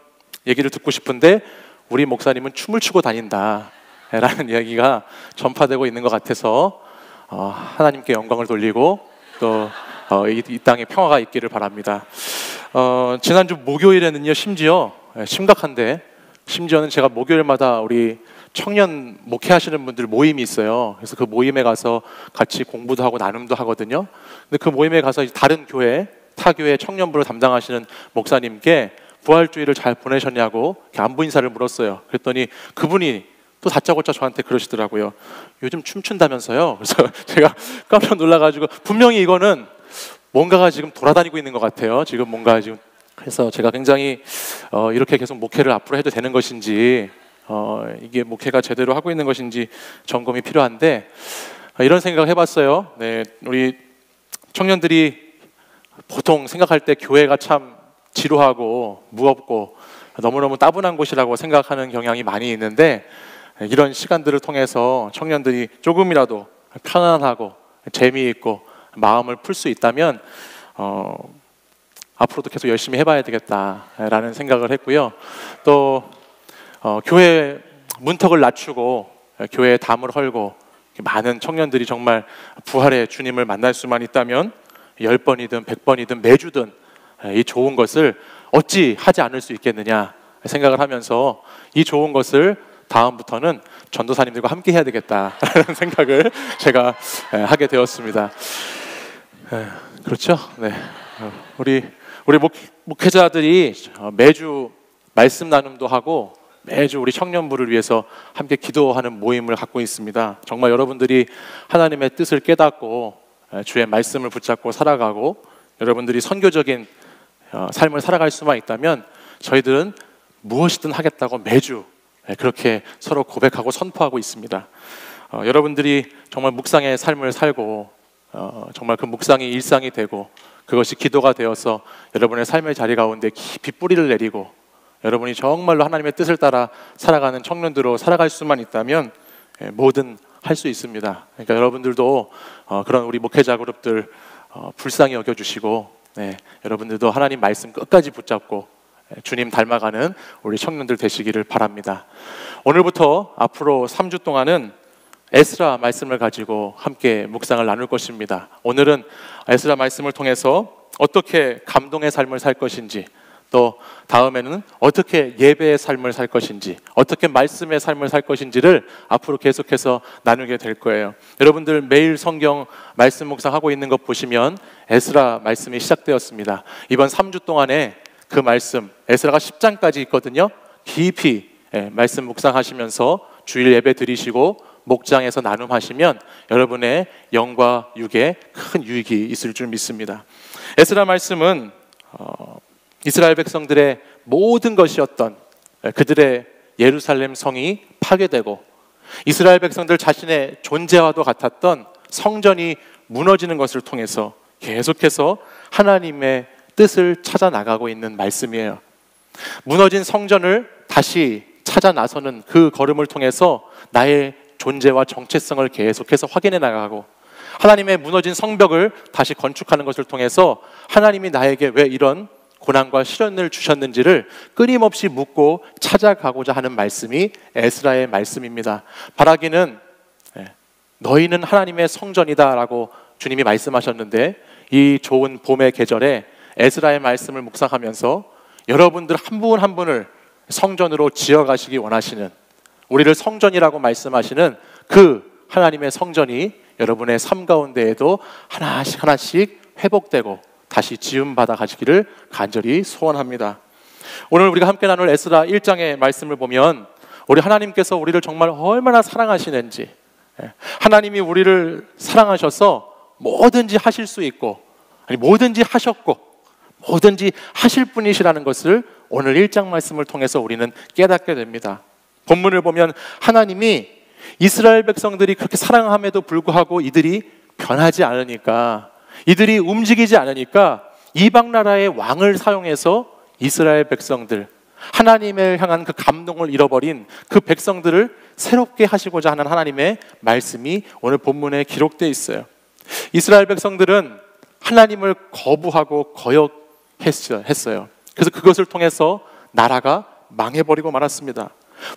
얘기를 듣고 싶은데 우리 목사님은 춤을 추고 다닌다 라는 이야기가 전파되고 있는 것 같아서 하나님께 영광을 돌리고 또 이 땅에 평화가 있기를 바랍니다. 지난주 목요일에는요, 심각한데 심지어는 제가 목요일마다 우리 청년 목회하시는 분들 모임이 있어요. 그래서 그 모임에 가서 같이 공부도 하고 나눔도 하거든요. 근데 그 모임에 가서 다른 교회, 타 교회 청년부를 담당하시는 목사님께 부활주의를 잘 보내셨냐고 안부 인사를 물었어요. 그랬더니 그분이 또 다짜고짜 저한테 그러시더라고요. 요즘 춤춘다면서요. 그래서 제가 깜짝 놀라가지고 분명히 이거는 뭔가가 지금 돌아다니고 있는 것 같아요. 지금 뭔가 지금. 그래서 제가 굉장히 이렇게 계속 목회를 앞으로 해도 되는 것인지 이게 목회가 제대로 하고 있는 것인지 점검이 필요한데 이런 생각을 해봤어요. 네, 우리 청년들이 보통 생각할 때 교회가 참 지루하고 무겁고 너무너무 따분한 곳이라고 생각하는 경향이 많이 있는데 이런 시간들을 통해서 청년들이 조금이라도 편안하고 재미있고 마음을 풀 수 있다면 앞으로도 계속 열심히 해봐야 되겠다라는 생각을 했고요. 또 교회 문턱을 낮추고 교회에 담을 헐고 많은 청년들이 정말 부활의 주님을 만날 수만 있다면 10번이든 100번이든 매주든 이 좋은 것을 어찌 하지 않을 수 있겠느냐 생각을 하면서 이 좋은 것을 다음부터는 전도사님들과 함께 해야 되겠다라는 생각을 제가 하게 되었습니다. 그렇죠? 네. 우리 목회자들이 매주 말씀 나눔도 하고 매주 우리 청년부를 위해서 함께 기도하는 모임을 갖고 있습니다. 정말 여러분들이 하나님의 뜻을 깨닫고 주의 말씀을 붙잡고 살아가고 여러분들이 선교적인 삶을 살아갈 수만 있다면 저희들은 무엇이든 하겠다고 매주 그렇게 서로 고백하고 선포하고 있습니다. 여러분들이 정말 묵상의 삶을 살고 정말 그 묵상이 일상이 되고 그것이 기도가 되어서 여러분의 삶의 자리 가운데 깊이 뿌리를 내리고 여러분이 정말로 하나님의 뜻을 따라 살아가는 청년들로 살아갈 수만 있다면 뭐든 할 수 있습니다. 그러니까 여러분들도 그런 우리 목회자 그룹들 불쌍히 여겨주시고 여러분들도 하나님 말씀 끝까지 붙잡고 주님 닮아가는 우리 청년들 되시기를 바랍니다. 오늘부터 앞으로 3주 동안은 에스라 말씀을 가지고 함께 묵상을 나눌 것입니다. 오늘은 에스라 말씀을 통해서 어떻게 감동의 삶을 살 것인지, 또 다음에는 어떻게 예배의 삶을 살 것인지, 어떻게 말씀의 삶을 살 것인지를 앞으로 계속해서 나누게 될 거예요. 여러분들 매일 성경 말씀 묵상하고 있는 것 보시면 에스라 말씀이 시작되었습니다. 이번 3주 동안에 그 말씀, 에스라가 10장까지 있거든요. 깊이 말씀 묵상하시면서 주일 예배 드리시고 목장에서 나눔하시면 여러분의 영과 육에 큰 유익이 있을 줄 믿습니다. 에스라 말씀은 이스라엘 백성들의 모든 것이었던 그들의 예루살렘 성이 파괴되고 이스라엘 백성들 자신의 존재와도 같았던 성전이 무너지는 것을 통해서 계속해서 하나님의 뜻을 찾아 나가고 있는 말씀이에요. 무너진 성전을 다시 찾아 나서는 그 걸음을 통해서 나의 존재와 정체성을 계속해서 확인해 나가고 하나님의 무너진 성벽을 다시 건축하는 것을 통해서 하나님이 나에게 왜 이런 고난과 시련을 주셨는지를 끊임없이 묻고 찾아가고자 하는 말씀이 에스라의 말씀입니다. 바라기는 너희는 하나님의 성전이다 라고 주님이 말씀하셨는데 이 좋은 봄의 계절에 에스라의 말씀을 묵상하면서 여러분들 한 분 한 분을 성전으로 지어가시기 원하시는, 우리를 성전이라고 말씀하시는 그 하나님의 성전이 여러분의 삶 가운데에도 하나씩 하나씩 회복되고 다시 지음받아 가시기를 간절히 소원합니다. 오늘 우리가 함께 나눌 에스라 1장의 말씀을 보면 우리 하나님께서 우리를 정말 얼마나 사랑하시는지, 하나님이 우리를 사랑하셔서 뭐든지 하실 수 있고 뭐든지 하셨고 뭐든지 하실 분이시라는 것을 오늘 1장 말씀을 통해서 우리는 깨닫게 됩니다. 본문을 보면 하나님이 이스라엘 백성들이 그렇게 사랑함에도 불구하고 이들이 변하지 않으니까, 이들이 움직이지 않으니까 이방 나라의 왕을 사용해서 이스라엘 백성들, 하나님을 향한 그 감동을 잃어버린 그 백성들을 새롭게 하시고자 하는 하나님의 말씀이 오늘 본문에 기록되어 있어요. 이스라엘 백성들은 하나님을 거부하고 거역했어요. 그래서 그것을 통해서 나라가 망해버리고 말았습니다.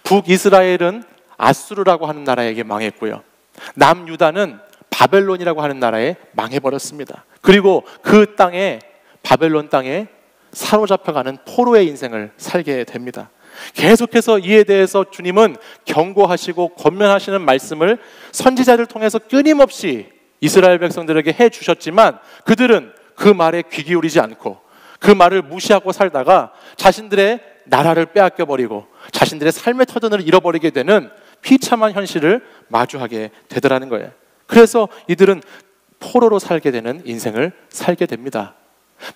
북이스라엘은 아수르라고 하는 나라에게 망했고요. 남유다는 바벨론이라고 하는 나라에 망해버렸습니다. 그리고 그 땅에, 바벨론 땅에 사로잡혀가는 포로의 인생을 살게 됩니다. 계속해서 이에 대해서 주님은 경고하시고 권면하시는 말씀을 선지자를 통해서 끊임없이 이스라엘 백성들에게 해주셨지만 그들은 그 말에 귀 기울이지 않고 그 말을 무시하고 살다가 자신들의 나라를 빼앗겨 버리고 자신들의 삶의 터전을 잃어버리게 되는 비참한 현실을 마주하게 되더라는 거예요. 그래서 이들은 포로로 살게 되는 인생을 살게 됩니다.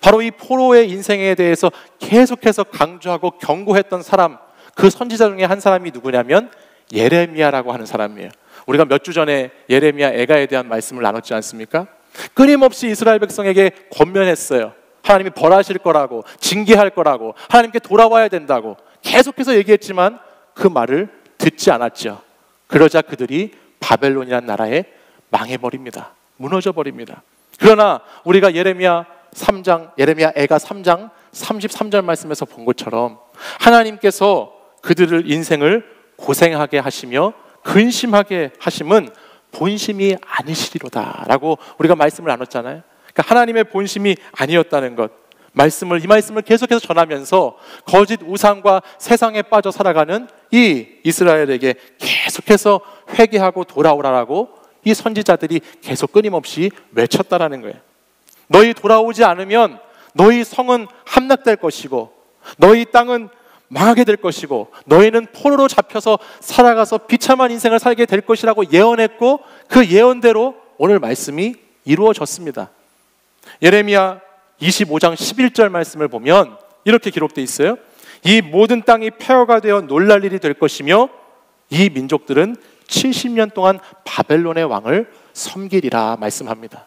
바로 이 포로의 인생에 대해서 계속해서 강조하고 경고했던 사람, 그 선지자 중에 한 사람이 누구냐면 예레미야라고 하는 사람이에요. 우리가 몇 주 전에 예레미야 애가에 대한 말씀을 나눴지 않습니까? 끊임없이 이스라엘 백성에게 권면했어요. 하나님이 벌하실 거라고, 징계할 거라고, 하나님께 돌아와야 된다고 계속해서 얘기했지만 그 말을 듣지 않았죠. 그러자 그들이 바벨론이라는 나라에 망해버립니다. 무너져버립니다. 그러나 우리가 예레미야 애가 3장 33절 말씀에서 본 것처럼 하나님께서 그들을 인생을 고생하게 하시며 근심하게 하심은 본심이 아니시리로다 라고 우리가 말씀을 나눴잖아요. 그러니까 하나님의 본심이 아니었다는 것, 이 말씀을 계속해서 전하면서 거짓 우상과 세상에 빠져 살아가는 이 이스라엘에게 계속해서 회개하고 돌아오라라고 이 선지자들이 계속 끊임없이 외쳤다라는 거예요. 너희 돌아오지 않으면 너희 성은 함락될 것이고 너희 땅은 망하게 될 것이고 너희는 포로로 잡혀서 살아가서 비참한 인생을 살게 될 것이라고 예언했고 그 예언대로 오늘 말씀이 이루어졌습니다. 예레미야 25장 11절 말씀을 보면 이렇게 기록되어 있어요. 이 모든 땅이 폐허가 되어 놀랄 일이 될 것이며 이 민족들은 70년 동안 바벨론의 왕을 섬기리라 말씀합니다.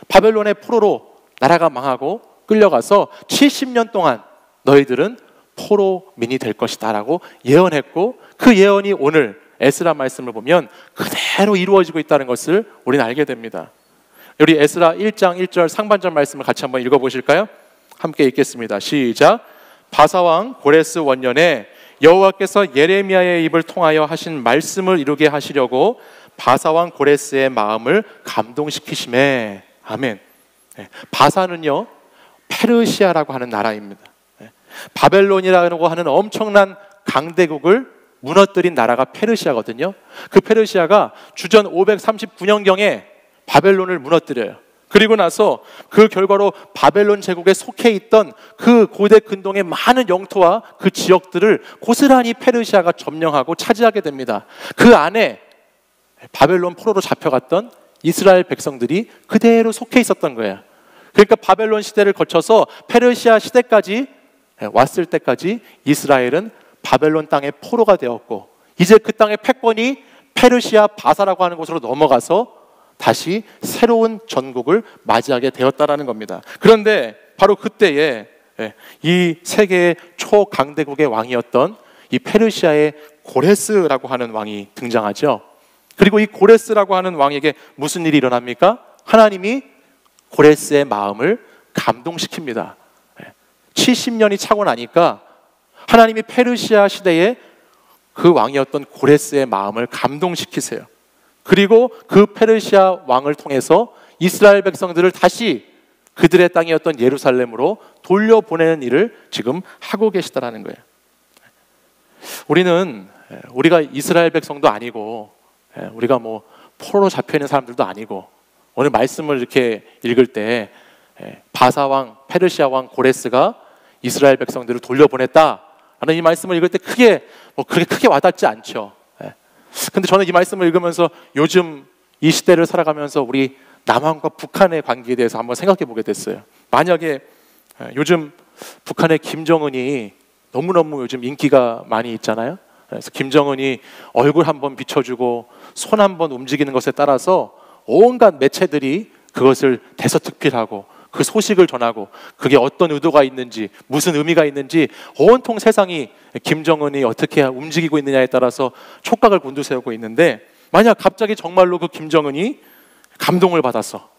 바벨론의 포로로 나라가 망하고 끌려가서 70년 동안 너희들은 포로민이 될 것이다 라고 예언했고 그 예언이 오늘 에스라 말씀을 보면 그대로 이루어지고 있다는 것을 우리는 알게 됩니다. 우리 에스라 1장 1절 상반절 말씀을 같이 한번 읽어보실까요? 함께 읽겠습니다. 시작. 바사왕 고레스 원년에 여호와께서 예레미야의 입을 통하여 하신 말씀을 이루게 하시려고 바사왕 고레스의 마음을 감동시키심에. 아멘. 바사는요 페르시아라고 하는 나라입니다. 바벨론이라고 하는 엄청난 강대국을 무너뜨린 나라가 페르시아거든요. 그 페르시아가 주전 539년경에 바벨론을 무너뜨려요. 그리고 나서 그 결과로 바벨론 제국에 속해 있던 그 고대 근동의 많은 영토와 그 지역들을 고스란히 페르시아가 점령하고 차지하게 됩니다. 그 안에 바벨론 포로로 잡혀갔던 이스라엘 백성들이 그대로 속해 있었던 거예요. 그러니까 바벨론 시대를 거쳐서 페르시아 시대까지 왔을 때까지 이스라엘은 바벨론 땅의 포로가 되었고 이제 그 땅의 패권이 페르시아 바사라고 하는 곳으로 넘어가서 다시 새로운 전국을 맞이하게 되었다라는 겁니다. 그런데 바로 그때에 이 세계의 초강대국의 왕이었던 이 페르시아의 고레스라고 하는 왕이 등장하죠. 그리고 이 고레스라고 하는 왕에게 무슨 일이 일어납니까? 하나님이 고레스의 마음을 감동시킵니다. 70년이 차고 나니까 하나님이 페르시아 시대에 그 왕이었던 고레스의 마음을 감동시키세요. 그리고 그 페르시아 왕을 통해서 이스라엘 백성들을 다시 그들의 땅이었던 예루살렘으로 돌려보내는 일을 지금 하고 계시다라는 거예요. 우리가 이스라엘 백성도 아니고 우리가 뭐 포로로 잡혀있는 사람들도 아니고 오늘 말씀을 이렇게 읽을 때 바사왕, 페르시아 왕 고레스가 이스라엘 백성들을 돌려보냈다라는 이 말씀을 읽을 때 그렇게 크게 와닿지 않죠. 근데 저는 이 말씀을 읽으면서 요즘 이 시대를 살아가면서 우리 남한과 북한의 관계에 대해서 한번 생각해 보게 됐어요. 만약에 요즘 북한의 김정은이 너무너무 요즘 인기가 많이 있잖아요. 그래서 김정은이 얼굴 한번 비춰주고 손 한번 움직이는 것에 따라서 온갖 매체들이 그것을 대서특필하고 그 소식을 전하고 그게 어떤 의도가 있는지 무슨 의미가 있는지 온통 세상이 김정은이 어떻게 움직이고 있느냐에 따라서 촉각을 곤두세우고 있는데 만약 갑자기 정말로 그 김정은이 감동을 받아서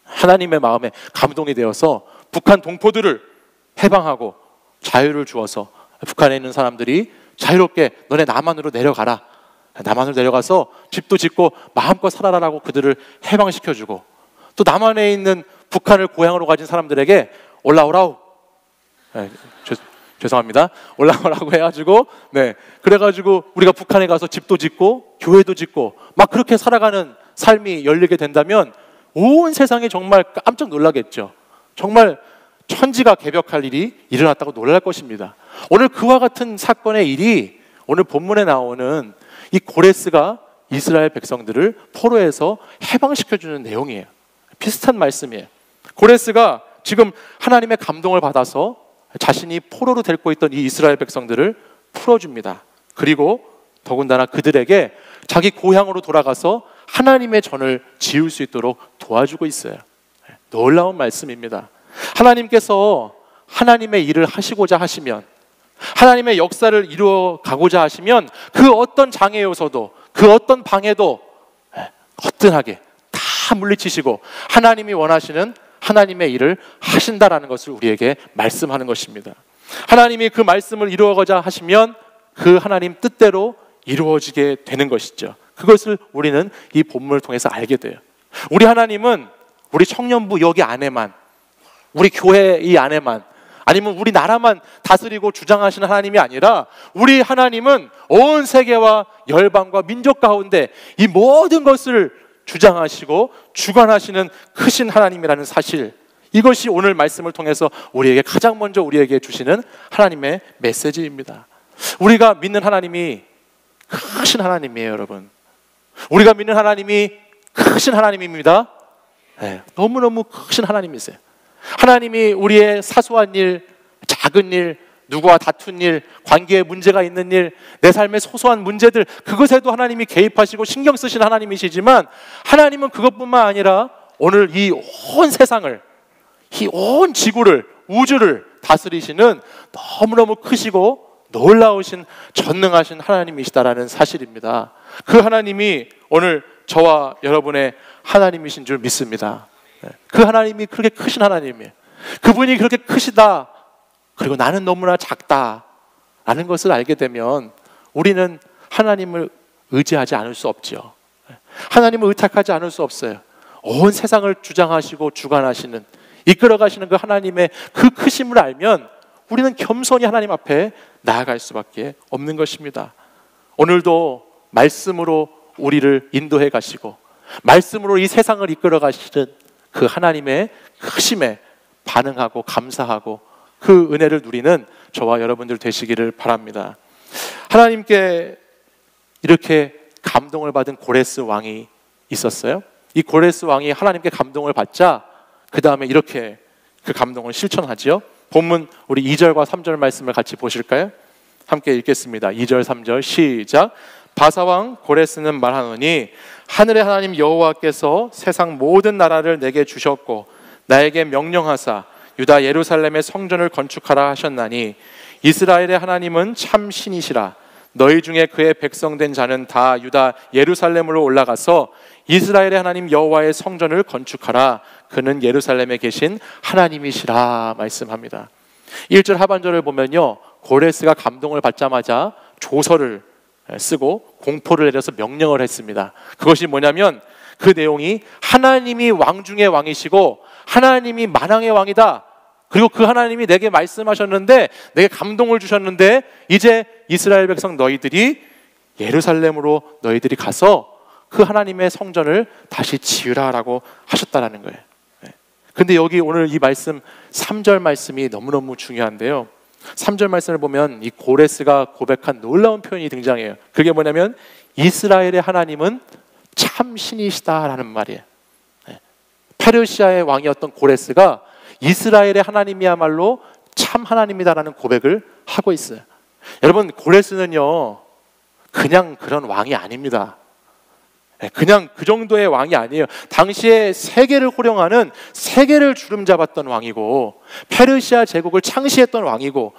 하나님의 마음에 감동이 되어서 북한 동포들을 해방하고 자유를 주어서 북한에 있는 사람들이 자유롭게 너네 남한으로 내려가라, 남한으로 내려가서 집도 짓고 마음껏 살아라라고 그들을 해방시켜주고 또 남한에 있는 북한을 고향으로 가진 사람들에게 올라오라우, 죄송합니다, 올라오라고 해가지고 그래가지고 우리가 북한에 가서 집도 짓고 교회도 짓고 막 그렇게 살아가는 삶이 열리게 된다면 온 세상이 정말 깜짝 놀라겠죠. 정말 천지가 개벽할 일이 일어났다고 놀랄 것입니다. 오늘 그와 같은 사건의 일이 오늘 본문에 나오는 이 고레스가 이스라엘 백성들을 포로에서 해방시켜주는 내용이에요. 비슷한 말씀이에요. 고레스가 지금 하나님의 감동을 받아서 자신이 포로로 데리고 있던 이 이스라엘 백성들을 풀어줍니다. 그리고 더군다나 그들에게 자기 고향으로 돌아가서 하나님의 전을 지을 수 있도록 도와주고 있어요. 놀라운 말씀입니다. 하나님께서 하나님의 일을 하시고자 하시면, 하나님의 역사를 이루어 가고자 하시면 그 어떤 장애 요소도, 그 어떤 방해도 거뜬하게 다 물리치시고 하나님이 원하시는 하나님의 일을 하신다라는 것을 우리에게 말씀하는 것입니다. 하나님이 그 말씀을 이루어가자 하시면 그 하나님 뜻대로 이루어지게 되는 것이죠. 그것을 우리는 이 본문을 통해서 알게 돼요. 우리 하나님은 우리 청년부 여기 안에만, 우리 교회 이 안에만, 아니면 우리 나라만 다스리고 주장하시는 하나님이 아니라 우리 하나님은 온 세계와 열방과 민족 가운데 이 모든 것을 주장하시고 주관하시는 크신 하나님이라는 사실, 이것이 오늘 말씀을 통해서 우리에게 가장 먼저 우리에게 주시는 하나님의 메시지입니다. 우리가 믿는 하나님이 크신 하나님이에요, 여러분. 우리가 믿는 하나님이 크신 하나님입니다. 네, 너무너무 크신 하나님이세요. 하나님이 우리의 사소한 일, 작은 일, 누구와 다툰 일, 관계에 문제가 있는 일, 내 삶의 소소한 문제들, 그것에도 하나님이 개입하시고 신경 쓰시는 하나님이시지만 하나님은 그것뿐만 아니라 오늘 이 온 세상을, 이 온 지구를, 우주를 다스리시는 너무너무 크시고 놀라우신 전능하신 하나님이시다라는 사실입니다. 그 하나님이 오늘 저와 여러분의 하나님이신 줄 믿습니다. 그 하나님이 그렇게 크신 하나님이에요. 그분이 그렇게 크시다, 그리고 나는 너무나 작다라는 것을 알게 되면 우리는 하나님을 의지하지 않을 수 없죠. 하나님을 의탁하지 않을 수 없어요. 온 세상을 주장하시고 주관하시는, 이끌어가시는 그 하나님의 그 크심을 알면 우리는 겸손히 하나님 앞에 나아갈 수밖에 없는 것입니다. 오늘도 말씀으로 우리를 인도해 가시고 말씀으로 이 세상을 이끌어 가시는 그 하나님의 크심에 반응하고 감사하고 그 은혜를 누리는 저와 여러분들 되시기를 바랍니다. 하나님께 이렇게 감동을 받은 고레스 왕이 있었어요. 이 고레스 왕이 하나님께 감동을 받자 그 다음에 이렇게 그 감동을 실천하지요. 본문 우리 2절과 3절 말씀을 같이 보실까요? 함께 읽겠습니다. 2절 3절 시작. 바사왕 고레스는 말하노니 하늘의 하나님 여호와께서 세상 모든 나라를 내게 주셨고 나에게 명령하사 유다 예루살렘의 성전을 건축하라 하셨나니 이스라엘의 하나님은 참 신이시라. 너희 중에 그의 백성된 자는 다 유다 예루살렘으로 올라가서 이스라엘의 하나님 여호와의 성전을 건축하라. 그는 예루살렘에 계신 하나님이시라 말씀합니다. 1절 하반절을 보면요, 고레스가 감동을 받자마자 조서를 쓰고 공포를 내려서 명령을 했습니다. 그것이 뭐냐면 그 내용이 하나님이 왕 중의 왕이시고 하나님이 만왕의 왕이다. 그리고 그 하나님이 내게 말씀하셨는데, 내게 감동을 주셨는데 이제 이스라엘 백성 너희들이 예루살렘으로 너희들이 가서 그 하나님의 성전을 다시 지으라라고 하셨다라는 거예요. 근데 여기 오늘 이 말씀 3절 말씀이 너무너무 중요한데요, 3절 말씀을 보면 이 고레스가 고백한 놀라운 표현이 등장해요. 그게 뭐냐면 이스라엘의 하나님은 참 신이시다라는 말이에요. 페르시아의 왕이었던 고레스가 이스라엘의 하나님이야말로 참 하나님이다라는 고백을 하고 있어요. 여러분, 고레스는요 그냥 그런 왕이 아닙니다. 그냥 그 정도의 왕이 아니에요. 당시에 세계를 호령하는, 세계를 주름잡았던 왕이고 페르시아 제국을 창시했던 왕이고,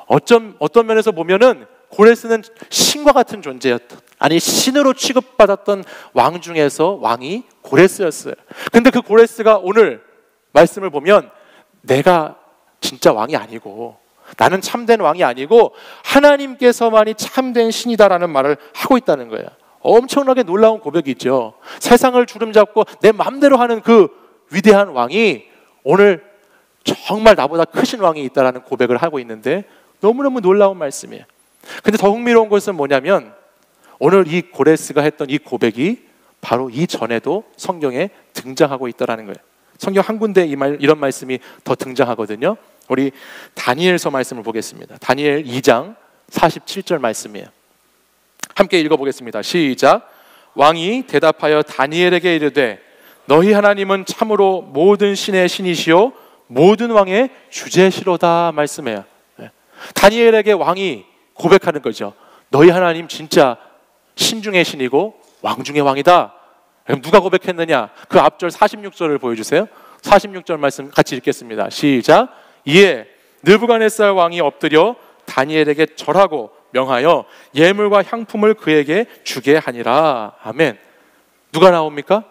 어떤 면에서 보면은 고레스는 신과 같은 존재였던, 아니 신으로 취급받았던 왕 중에서 왕이 고레스였어요. 근데 그 고레스가 오늘 말씀을 보면 내가 진짜 왕이 아니고, 나는 참된 왕이 아니고 하나님께서만이 참된 신이다라는 말을 하고 있다는 거예요. 엄청나게 놀라운 고백이죠. 세상을 주름잡고 내 마음대로 하는 그 위대한 왕이 오늘 정말 나보다 크신 왕이 있다라는 고백을 하고 있는데 너무너무 놀라운 말씀이에요. 근데 더 흥미로운 것은 뭐냐면 오늘 이 고레스가 했던 이 고백이 바로 이전에도 성경에 등장하고 있다는 거예요. 성경 한 군데 이런 말씀이 더 등장하거든요. 우리 다니엘서 말씀을 보겠습니다. 다니엘 2장 47절 말씀이에요. 함께 읽어보겠습니다. 시작. 왕이 대답하여 다니엘에게 이르되 너희 하나님은 참으로 모든 신의 신이시요 모든 왕의 주제시로다 말씀해요. 다니엘에게 왕이 고백하는 거죠. 너희 하나님 진짜 신 중의 신이고 왕 중의 왕이다. 그럼 누가 고백했느냐? 그 앞절 46절을 보여주세요. 46절 말씀 같이 읽겠습니다. 시작. 이에 느부갓네살 왕이 엎드려 다니엘에게 절하고 명하여 예물과 향품을 그에게 주게 하니라. 아멘. 누가 나옵니까?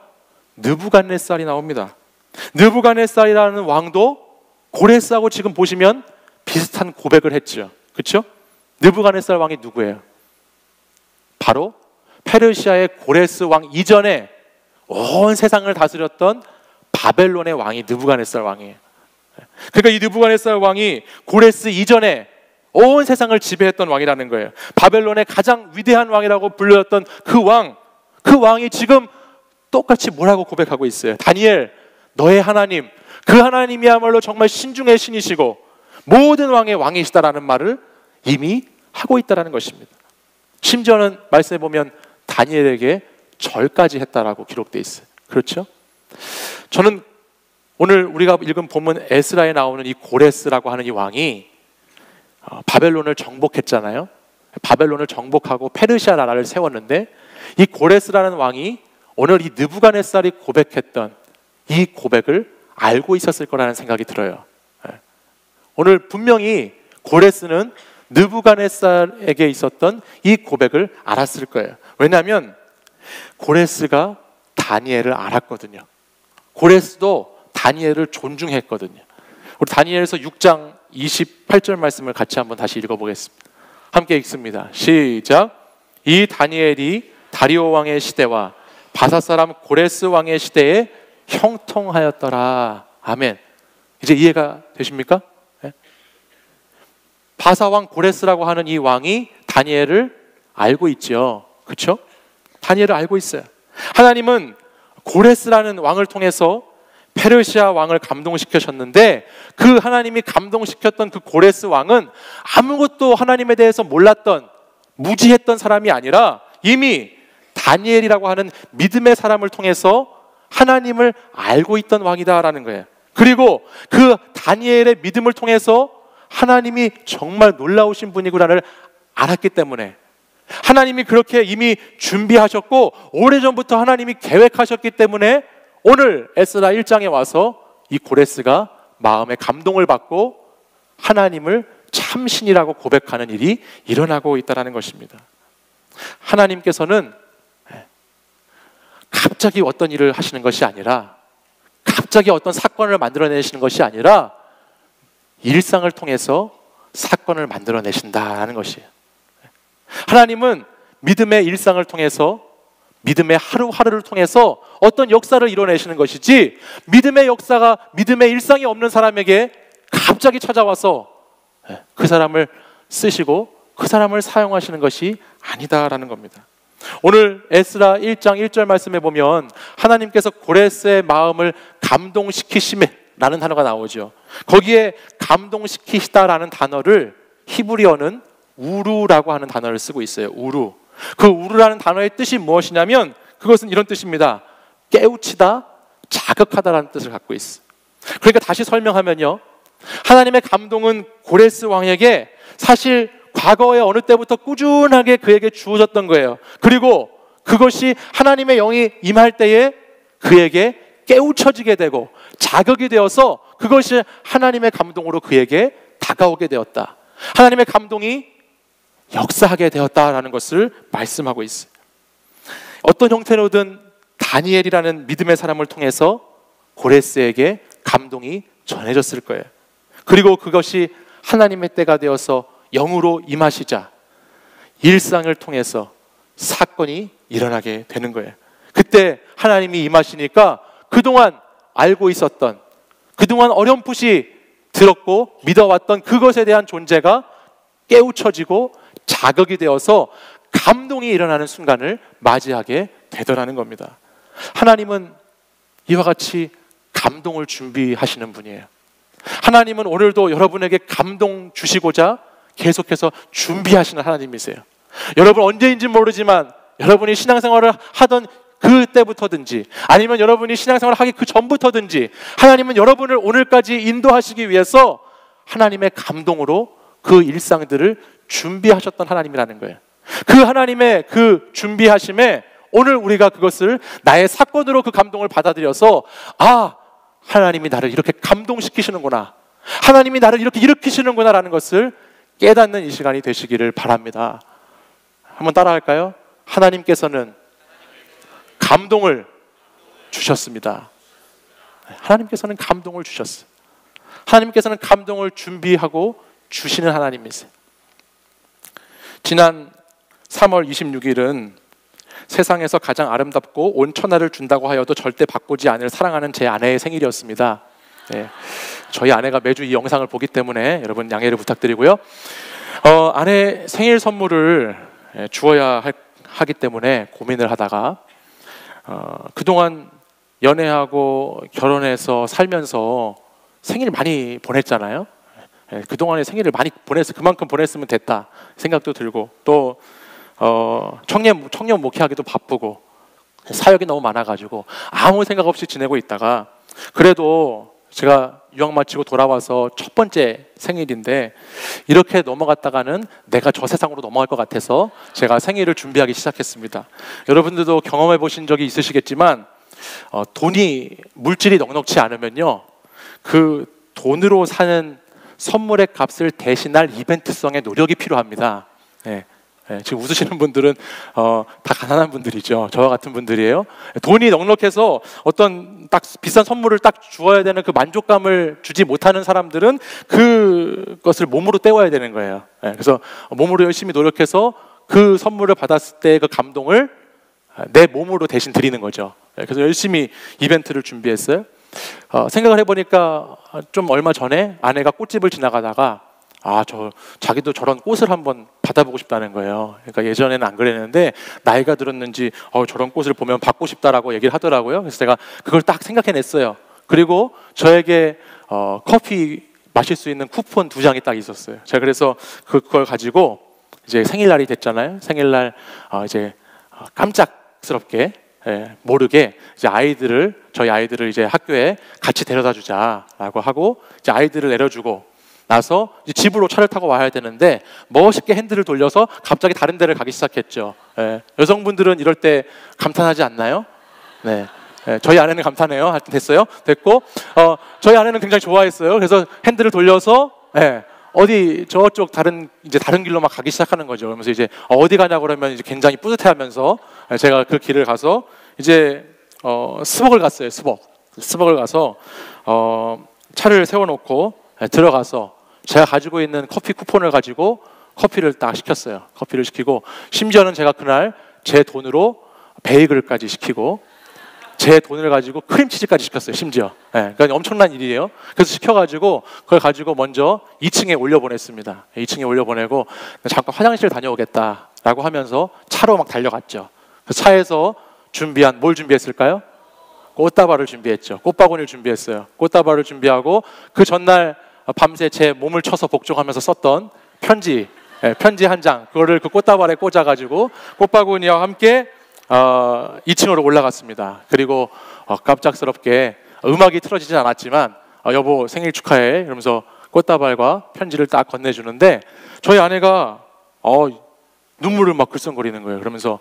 느부갓네살이 나옵니다. 느부갓네살이라는 왕도 고레스하고 지금 보시면 비슷한 고백을 했죠. 그렇죠? 느부갓네살 왕이 누구예요? 바로 페르시아의 고레스 왕 이전에 온 세상을 다스렸던 바벨론의 왕이 느부갓네살 왕이에요. 그러니까 이 느부갓네살 왕이 고레스 이전에 온 세상을 지배했던 왕이라는 거예요. 바벨론의 가장 위대한 왕이라고 불렸던 그 왕이 지금 똑같이 뭐라고 고백하고 있어요? 다니엘, 너의 하나님, 그 하나님이야말로 정말 신중의 신이시고 모든 왕의 왕이시다라는 말을 이미 하고 있다는 것입니다. 심지어는 말씀해 보면 다니엘에게 절까지 했다라고 기록되어 있어요. 그렇죠? 저는 오늘 우리가 읽은 본문 에스라에 나오는 이 고레스라고 하는 이 왕이 바벨론을 정복했잖아요. 바벨론을 정복하고 페르시아 나라를 세웠는데 이 고레스라는 왕이 오늘 이 느부갓네살이 고백했던 이 고백을 알고 있었을 거라는 생각이 들어요. 오늘 분명히 고레스는 느부갓네살에게 있었던 이 고백을 알았을 거예요. 왜냐하면 고레스가 다니엘을 알았거든요. 고레스도 다니엘을 존중했거든요. 우리 다니엘서 6장 28절 말씀을 같이 한번 다시 읽어보겠습니다. 함께 읽습니다. 시작. 이 다니엘이 다리오 왕의 시대와 바사 사람 고레스 왕의 시대에 형통하였더라. 아멘. 이제 이해가 되십니까? 네? 바사 왕 고레스라고 하는 이 왕이 다니엘을 알고 있죠. 그렇죠? 다니엘을 알고 있어요. 하나님은 고레스라는 왕을 통해서 페르시아 왕을 감동시키셨는데 그 하나님이 감동시켰던 그 고레스 왕은 아무것도 하나님에 대해서 몰랐던 무지했던 사람이 아니라 이미 다니엘이라고 하는 믿음의 사람을 통해서 하나님을 알고 있던 왕이다라는 거예요. 그리고 그 다니엘의 믿음을 통해서 하나님이 정말 놀라우신 분이구나를 알았기 때문에 하나님이 그렇게 이미 준비하셨고 오래전부터 하나님이 계획하셨기 때문에 오늘 에스라 1장에 와서 이 고레스가 마음의 감동을 받고 하나님을 참신이라고 고백하는 일이 일어나고 있다는 것입니다. 하나님께서는 갑자기 어떤 일을 하시는 것이 아니라 갑자기 어떤 사건을 만들어내시는 것이 아니라 일상을 통해서 사건을 만들어내신다는 것이에요. 하나님은 믿음의 일상을 통해서 믿음의 하루하루를 통해서 어떤 역사를 이뤄내시는 것이지 믿음의 역사가 믿음의 일상이 없는 사람에게 갑자기 찾아와서 그 사람을 쓰시고 그 사람을 사용하시는 것이 아니다라는 겁니다. 오늘 에스라 1장 1절 말씀에 보면 하나님께서 고레스의 마음을 감동시키심이라는 단어가 나오죠. 거기에 감동시키시다라는 단어를 히브리어는 우루라고 하는 단어를 쓰고 있어요. 우루. 그 우루라는 단어의 뜻이 무엇이냐면 그것은 이런 뜻입니다. 깨우치다, 자극하다라는 뜻을 갖고 있어요. 그러니까 다시 설명하면요, 하나님의 감동은 고레스 왕에게 사실 과거에 어느 때부터 꾸준하게 그에게 주어졌던 거예요. 그리고 그것이 하나님의 영이 임할 때에 그에게 깨우쳐지게 되고 자극이 되어서 그것이 하나님의 감동으로 그에게 다가오게 되었다. 하나님의 감동이 역사하게 되었다라는 것을 말씀하고 있어요. 어떤 형태로든 다니엘이라는 믿음의 사람을 통해서 고레스에게 감동이 전해졌을 거예요. 그리고 그것이 하나님의 때가 되어서 영으로 임하시자 일상을 통해서 사건이 일어나게 되는 거예요. 그때 하나님이 임하시니까 그동안 알고 있었던, 그동안 어렴풋이 들었고 믿어왔던 그것에 대한 존재가 깨우쳐지고 자극이 되어서 감동이 일어나는 순간을 맞이하게 되더라는 겁니다. 하나님은 이와 같이 감동을 준비하시는 분이에요. 하나님은 오늘도 여러분에게 감동 주시고자 계속해서 준비하시는 하나님이세요. 여러분 언제인지 모르지만 여러분이 신앙생활을 하던 그때부터든지 아니면 여러분이 신앙생활을 하기 그 전부터든지 하나님은 여러분을 오늘까지 인도하시기 위해서 하나님의 감동으로 그 일상들을 준비하셨던 하나님이라는 거예요. 그 하나님의 그 준비하심에 오늘 우리가 그것을 나의 사건으로 그 감동을 받아들여서 아, 하나님이 나를 이렇게 감동시키시는구나, 하나님이 나를 이렇게 일으키시는구나 라는 것을 깨닫는 이 시간이 되시기를 바랍니다. 한번 따라할까요? 하나님께서는 감동을 주셨습니다. 하나님께서는 감동을 주셨어요. 하나님께서는 감동을 준비하고 주시는 하나님이세요. 지난 3월 26일은 세상에서 가장 아름답고 온 천하를 준다고 하여도 절대 바꾸지 않을 사랑하는 제 아내의 생일이었습니다. 네, 저희 아내가 매주 이 영상을 보기 때문에 여러분 양해를 부탁드리고요. 아내 생일 선물을 주어야 하기 때문에 고민을 하다가 그동안 연애하고 결혼해서 살면서 생일 많이 보냈잖아요. 그동안에 생일을 많이 그만큼 보냈으면 됐다 생각도 들고, 또 청년 목회하기도 바쁘고 사역이 너무 많아가지고 아무 생각 없이 지내고 있다가 그래도 제가 유학 마치고 돌아와서 첫 번째 생일인데 이렇게 넘어갔다가는 내가 저 세상으로 넘어갈 것 같아서 제가 생일을 준비하기 시작했습니다. 여러분들도 경험해 보신 적이 있으시겠지만 물질이 넉넉치 않으면요, 그 돈으로 사는 선물의 값을 대신할 이벤트성의 노력이 필요합니다. 네. 네, 지금 웃으시는 분들은 다 가난한 분들이죠. 저와 같은 분들이에요. 돈이 넉넉해서 어떤 딱 비싼 선물을 딱 주어야 되는 그 만족감을 주지 못하는 사람들은 그것을 몸으로 때워야 되는 거예요. 네, 그래서 몸으로 열심히 노력해서 그 선물을 받았을 때 그 감동을 내 몸으로 대신 드리는 거죠. 네, 그래서 열심히 이벤트를 준비했어요. 생각을 해보니까 좀 얼마 전에 아내가 꽃집을 지나가다가 자기도 저런 꽃을 한번 받아보고 싶다는 거예요. 그러니까 예전에는 안 그랬는데 나이가 들었는지 저런 꽃을 보면 받고 싶다라고 얘기를 하더라고요. 그래서 제가 그걸 딱 생각해냈어요. 그리고 저에게 커피 마실 수 있는 쿠폰 2장이 딱 있었어요. 제가 그래서 그걸 가지고 이제 생일날이 됐잖아요. 생일날 이제 깜짝스럽게 모르게 이제 저희 아이들을 이제 학교에 같이 데려다 주자라고 하고 이제 아이들을 내려주고 나서 이제 집으로 차를 타고 와야 되는데 멋있게 핸들을 돌려서 갑자기 다른 데를 가기 시작했죠. 여성분들은 이럴 때 감탄하지 않나요? 네. 저희 아내는 감탄해요. 하여튼 됐고 저희 아내는 굉장히 좋아했어요. 그래서 핸들을 돌려서 어디 저쪽 다른 길로 막 가기 시작하는 거죠. 그러면서 이제 어디 가냐 그러면 이제 굉장히 뿌듯해하면서 제가 그 길을 가서 이제 스벅을 갔어요. 스벅을 가서 차를 세워놓고 들어가서 제가 가지고 있는 커피 쿠폰을 가지고 커피를 딱 시켰어요. 커피를 시키고 심지어는 제가 그날 제 돈으로 베이글까지 시키고 제 돈을 가지고 크림치즈까지 시켰어요. 심지어. 그러니까 엄청난 일이에요. 그래서 시켜가지고 그걸 가지고 먼저 2층에 올려보냈습니다. 2층에 올려보내고 잠깐 화장실 다녀오겠다라고 하면서 차로 막 달려갔죠. 그 차에서 뭘 준비했을까요? 꽃다발을 준비했죠. 꽃바구니를 준비했어요. 꽃다발을 준비하고 그 전날 밤새 제 몸을 쳐서 복종하면서 썼던 편지 한 장, 그거를 그 꽃다발에 꽂아가지고 꽃바구니와 함께 2층으로 올라갔습니다. 그리고 깜짝스럽게 음악이 틀어지진 않았지만 여보 생일 축하해 이러면서 꽃다발과 편지를 딱 건네주는데 저희 아내가 눈물을 막 글썽거리는 거예요. 그러면서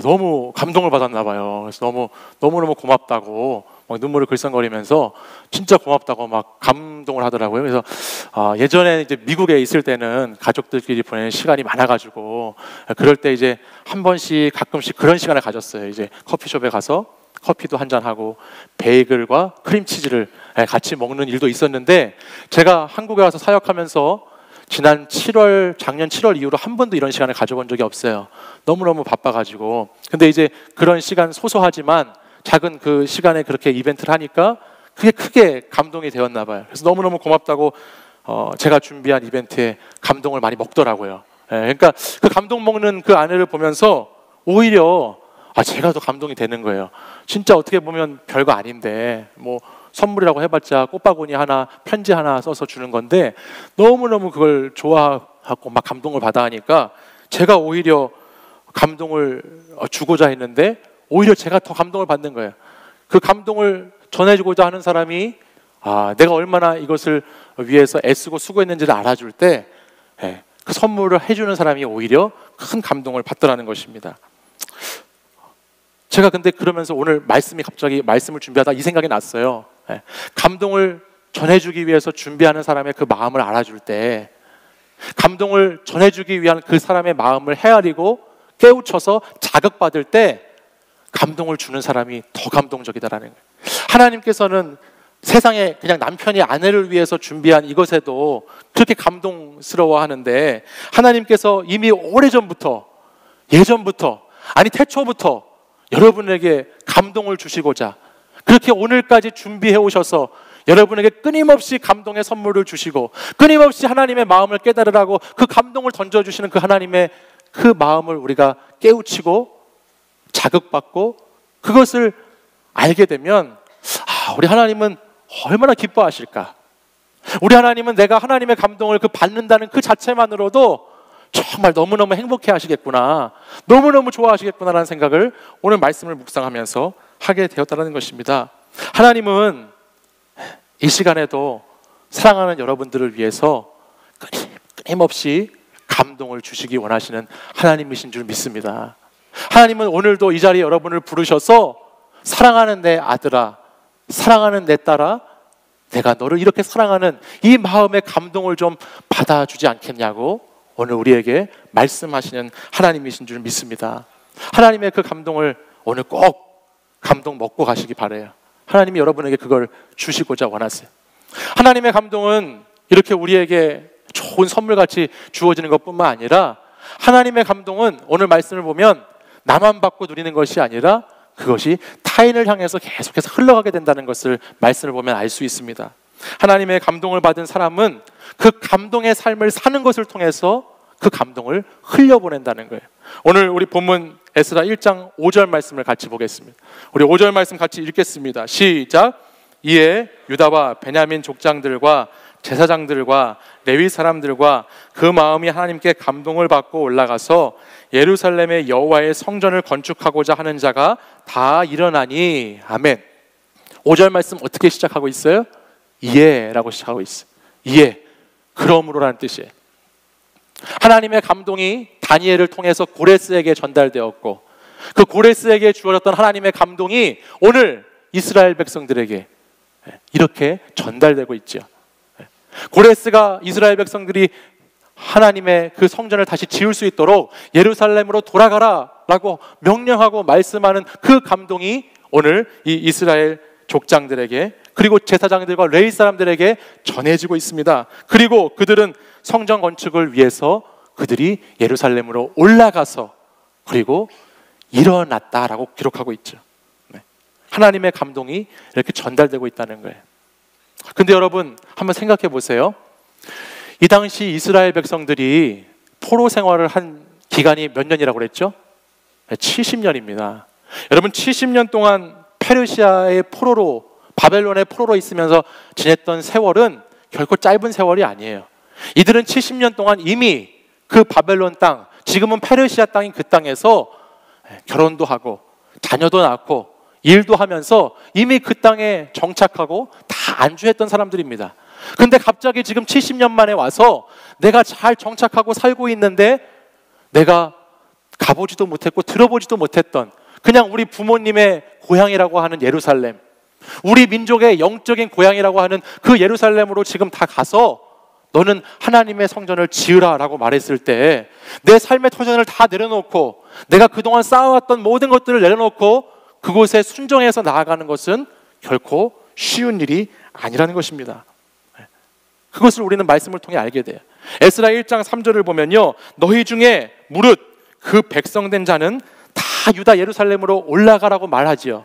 너무 감동을 받았나 봐요. 그래서 너무너무 고맙다고 막 눈물을 글썽거리면서 진짜 고맙다고 막 감동을 하더라고요. 그래서 예전에 이제 미국에 있을 때는 가족들끼리 보내는 시간이 많아가지고 그럴 때 이제 한 번씩 가끔씩 그런 시간을 가졌어요. 이제 커피숍에 가서 커피도 한잔 하고 베이글과 크림치즈를 같이 먹는 일도 있었는데 제가 한국에 와서 사역하면서 작년 7월 이후로 한 번도 이런 시간을 가져본 적이 없어요. 너무너무 바빠가지고. 근데 이제 그런 시간 소소하지만 작은 그 시간에 그렇게 이벤트를 하니까 그게 크게 감동이 되었나 봐요. 그래서 너무너무 고맙다고 제가 준비한 이벤트에 감동을 많이 먹더라고요. 그러니까 그 감동 먹는 그 아내를 보면서 오히려 제가 더 감동이 되는 거예요. 진짜 어떻게 보면 별거 아닌데 뭐 선물이라고 해봤자 꽃바구니 하나, 편지 하나 써서 주는 건데 너무너무 그걸 좋아하고 막 감동을 받아 하니까 제가 오히려 감동을 주고자 했는데 오히려 제가 더 감동을 받는 거예요. 그 감동을 전해주고자 하는 사람이 내가 얼마나 이것을 위해서 애쓰고 수고했는지를 알아줄 때 그 선물을 해주는 사람이 오히려 큰 감동을 받더라는 것입니다. 제가 근데 그러면서 오늘 갑자기 말씀을 준비하다 이 생각이 났어요. 감동을 전해주기 위해서 준비하는 사람의 그 마음을 알아줄 때, 감동을 전해주기 위한 그 사람의 마음을 헤아리고 깨우쳐서 자극받을 때 감동을 주는 사람이 더 감동적이다라는 거예요. 하나님께서는 세상에 그냥 남편이 아내를 위해서 준비한 이것에도 그렇게 감동스러워 하는데, 하나님께서 이미 오래전부터, 예전부터, 아니 태초부터 여러분에게 감동을 주시고자 그렇게 오늘까지 준비해 오셔서 여러분에게 끊임없이 감동의 선물을 주시고 끊임없이 하나님의 마음을 깨달으라고 그 감동을 던져주시는 그 하나님의 그 마음을 우리가 깨우치고 자극받고 그것을 알게 되면 우리 하나님은 얼마나 기뻐하실까. 우리 하나님은 내가 하나님의 감동을 받는다는 그 자체만으로도 정말 너무너무 행복해 하시겠구나, 너무너무 좋아하시겠구나라는 생각을 오늘 말씀을 묵상하면서 하게 되었다는 것입니다. 하나님은 이 시간에도 사랑하는 여러분들을 위해서 끊임없이 감동을 주시기 원하시는 하나님이신 줄 믿습니다. 하나님은 오늘도 이 자리에 여러분을 부르셔서 사랑하는 내 아들아, 사랑하는 내 딸아, 내가 너를 이렇게 사랑하는 이 마음의 감동을 좀 받아주지 않겠냐고 오늘 우리에게 말씀하시는 하나님이신 줄 믿습니다. 하나님의 그 감동을 오늘 꼭 감동 먹고 가시기 바라요. 하나님이 여러분에게 그걸 주시고자 원하세요. 하나님의 감동은 이렇게 우리에게 좋은 선물같이 주어지는 것뿐만 아니라, 하나님의 감동은 오늘 말씀을 보면 나만 받고 누리는 것이 아니라 그것이 타인을 향해서 계속해서 흘러가게 된다는 것을 말씀을 보면 알 수 있습니다. 하나님의 감동을 받은 사람은 그 감동의 삶을 사는 것을 통해서 그 감동을 흘려보낸다는 거예요. 오늘 우리 본문 에스라 1장 5절 말씀을 같이 보겠습니다. 우리 5절 말씀 같이 읽겠습니다. 시작. 이에 유다와 베냐민 족장들과 제사장들과 레위 사람들과 그 마음이 하나님께 감동을 받고 올라가서 예루살렘의 여호와의 성전을 건축하고자 하는 자가 다 일어나니. 아멘. 5절 말씀 어떻게 시작하고 있어요? 이에라고 시작하고 있어요. 이에, 그러므로라는 뜻이에요. 하나님의 감동이 다니엘을 통해서 고레스에게 전달되었고, 그 고레스에게 주어졌던 하나님의 감동이 오늘 이스라엘 백성들에게 이렇게 전달되고 있죠. 고레스가 이스라엘 백성들이 하나님의 그 성전을 다시 지을 수 있도록 예루살렘으로 돌아가라 라고 명령하고 말씀하는 그 감동이 오늘 이 이스라엘 족장들에게, 그리고 제사장들과 레위 사람들에게 전해지고 있습니다. 그리고 그들은 성전 건축을 위해서 그들이 예루살렘으로 올라가서 그리고 일어났다라고 기록하고 있죠. 하나님의 감동이 이렇게 전달되고 있다는 거예요. 근데 여러분 한번 생각해 보세요. 이 당시 이스라엘 백성들이 포로 생활을 한 기간이 몇 년이라고 그랬죠? 70년입니다. 여러분 70년 동안 페르시아의 포로로, 바벨론의 포로로 있으면서 지냈던 세월은 결코 짧은 세월이 아니에요. 이들은 70년 동안 이미 그 바벨론 땅, 지금은 페르시아 땅인 그 땅에서 결혼도 하고 자녀도 낳고 일도 하면서 이미 그 땅에 정착하고 다 안주했던 사람들입니다. 근데 갑자기 지금 70년 만에 와서 내가 잘 정착하고 살고 있는데 내가 가보지도 못했고 들어보지도 못했던, 그냥 우리 부모님의 고향이라고 하는 예루살렘, 우리 민족의 영적인 고향이라고 하는 그 예루살렘으로 지금 다 가서 너는 하나님의 성전을 지으라 라고 말했을 때 내 삶의 터전을 다 내려놓고 내가 그동안 쌓아왔던 모든 것들을 내려놓고 그곳에 순종해서 나아가는 것은 결코 쉬운 일이 아니라는 것입니다. 그것을 우리는 말씀을 통해 알게 돼요. 에스라 1장 3절을 보면요, 너희 중에 무릇 그 백성된 자는 다 유다 예루살렘으로 올라가라고 말하지요.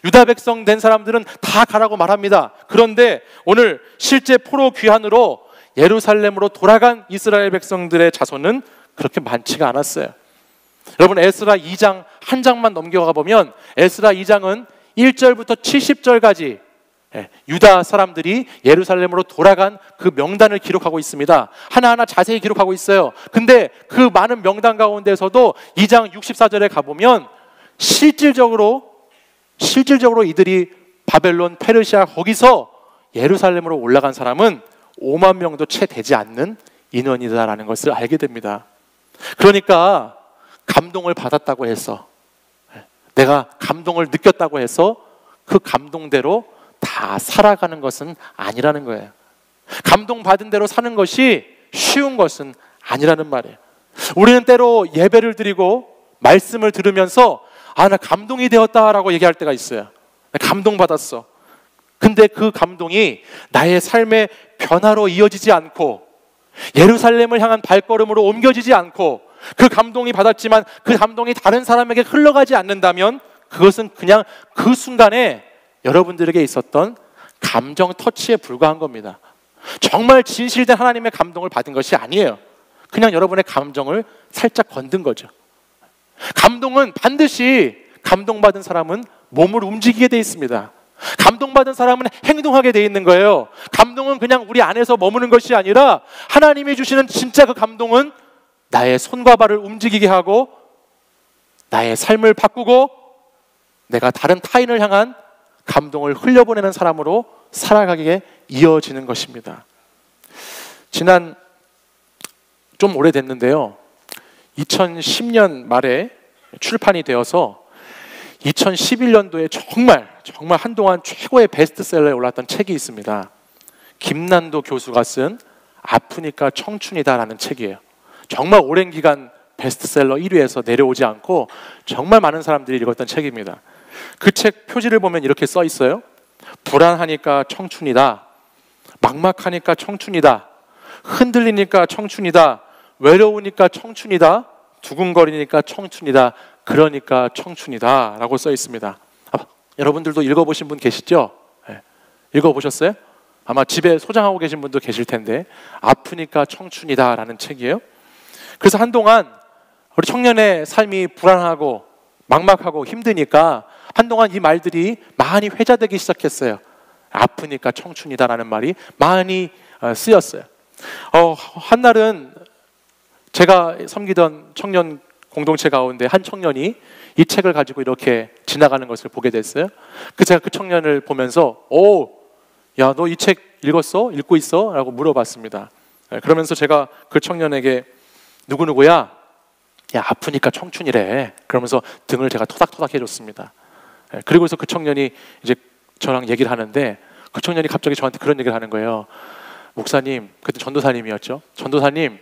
유다 백성 된 사람들은 다 가라고 말합니다. 그런데 오늘 실제 포로 귀환으로 예루살렘으로 돌아간 이스라엘 백성들의 자손은 그렇게 많지가 않았어요. 여러분 에스라 2장 한 장만 넘겨가 보면 에스라 2장은 1절부터 70절까지 유다 사람들이 예루살렘으로 돌아간 그 명단을 기록하고 있습니다. 하나하나 자세히 기록하고 있어요. 근데 그 많은 명단 가운데서도 2장 64절에 가보면 실질적으로 이들이 바벨론, 페르시아 거기서 예루살렘으로 올라간 사람은 5만 명도 채 되지 않는 인원이다라는 것을 알게 됩니다. 그러니까 감동을 받았다고 해서, 내가 감동을 느꼈다고 해서 그 감동대로 다 살아가는 것은 아니라는 거예요. 감동받은 대로 사는 것이 쉬운 것은 아니라는 말이에요. 우리는 때로 예배를 드리고 말씀을 들으면서 나 감동이 되었다라고 얘기할 때가 있어요. 감동받았어. 근데 그 감동이 나의 삶의 변화로 이어지지 않고 예루살렘을 향한 발걸음으로 옮겨지지 않고 그 감동이 받았지만 그 감동이 다른 사람에게 흘러가지 않는다면 그것은 그냥 그 순간에 여러분들에게 있었던 감정 터치에 불과한 겁니다. 정말 진실된 하나님의 감동을 받은 것이 아니에요. 그냥 여러분의 감정을 살짝 건든 거죠. 감동은 반드시 감동받은 사람은 몸을 움직이게 돼 있습니다. 감동받은 사람은 행동하게 돼 있는 거예요. 감동은 그냥 우리 안에서 머무는 것이 아니라 하나님이 주시는 진짜 그 감동은 나의 손과 발을 움직이게 하고 나의 삶을 바꾸고 내가 다른 타인을 향한 감동을 흘려보내는 사람으로 살아가기에 이어지는 것입니다. 지난 좀 오래됐는데요, 2010년 말에 출판이 되어서 2011년도에 정말 한동안 최고의 베스트셀러에 올랐던 책이 있습니다. 김난도 교수가 쓴 아프니까 청춘이다라는 책이에요. 정말 오랜 기간 베스트셀러 1위에서 내려오지 않고 정말 많은 사람들이 읽었던 책입니다. 그 책 표지를 보면 이렇게 써 있어요. 불안하니까 청춘이다. 막막하니까 청춘이다. 흔들리니까 청춘이다. 외로우니까 청춘이다. 두근거리니까 청춘이다. 그러니까 청춘이다 라고 써 있습니다. 여러분들도 읽어보신 분 계시죠? 네. 읽어보셨어요? 아마 집에 소장하고 계신 분도 계실 텐데, 아프니까 청춘이다 라는 책이에요. 그래서 한동안 우리 청년의 삶이 불안하고 막막하고 힘드니까 한동안 이 말들이 많이 회자되기 시작했어요. 아프니까 청춘이다 라는 말이 많이 쓰였어요. 한날은 제가 섬기던 청년 공동체 가운데 한 청년이 이 책을 가지고 이렇게 지나가는 것을 보게 됐어요. 제가 그 청년을 보면서 야, 너 이 책 읽었어? 읽고 있어? 라고 물어봤습니다. 그러면서 제가 그 청년에게 누구누구야? 야, 아프니까 청춘이래. 그러면서 등을 제가 토닥토닥 해줬습니다. 그리고서 그 청년이 이제 저랑 얘기를 하는데, 그 청년이 갑자기 저한테 그런 얘기를 하는 거예요. 목사님, 그때 전도사님이었죠. 전도사님,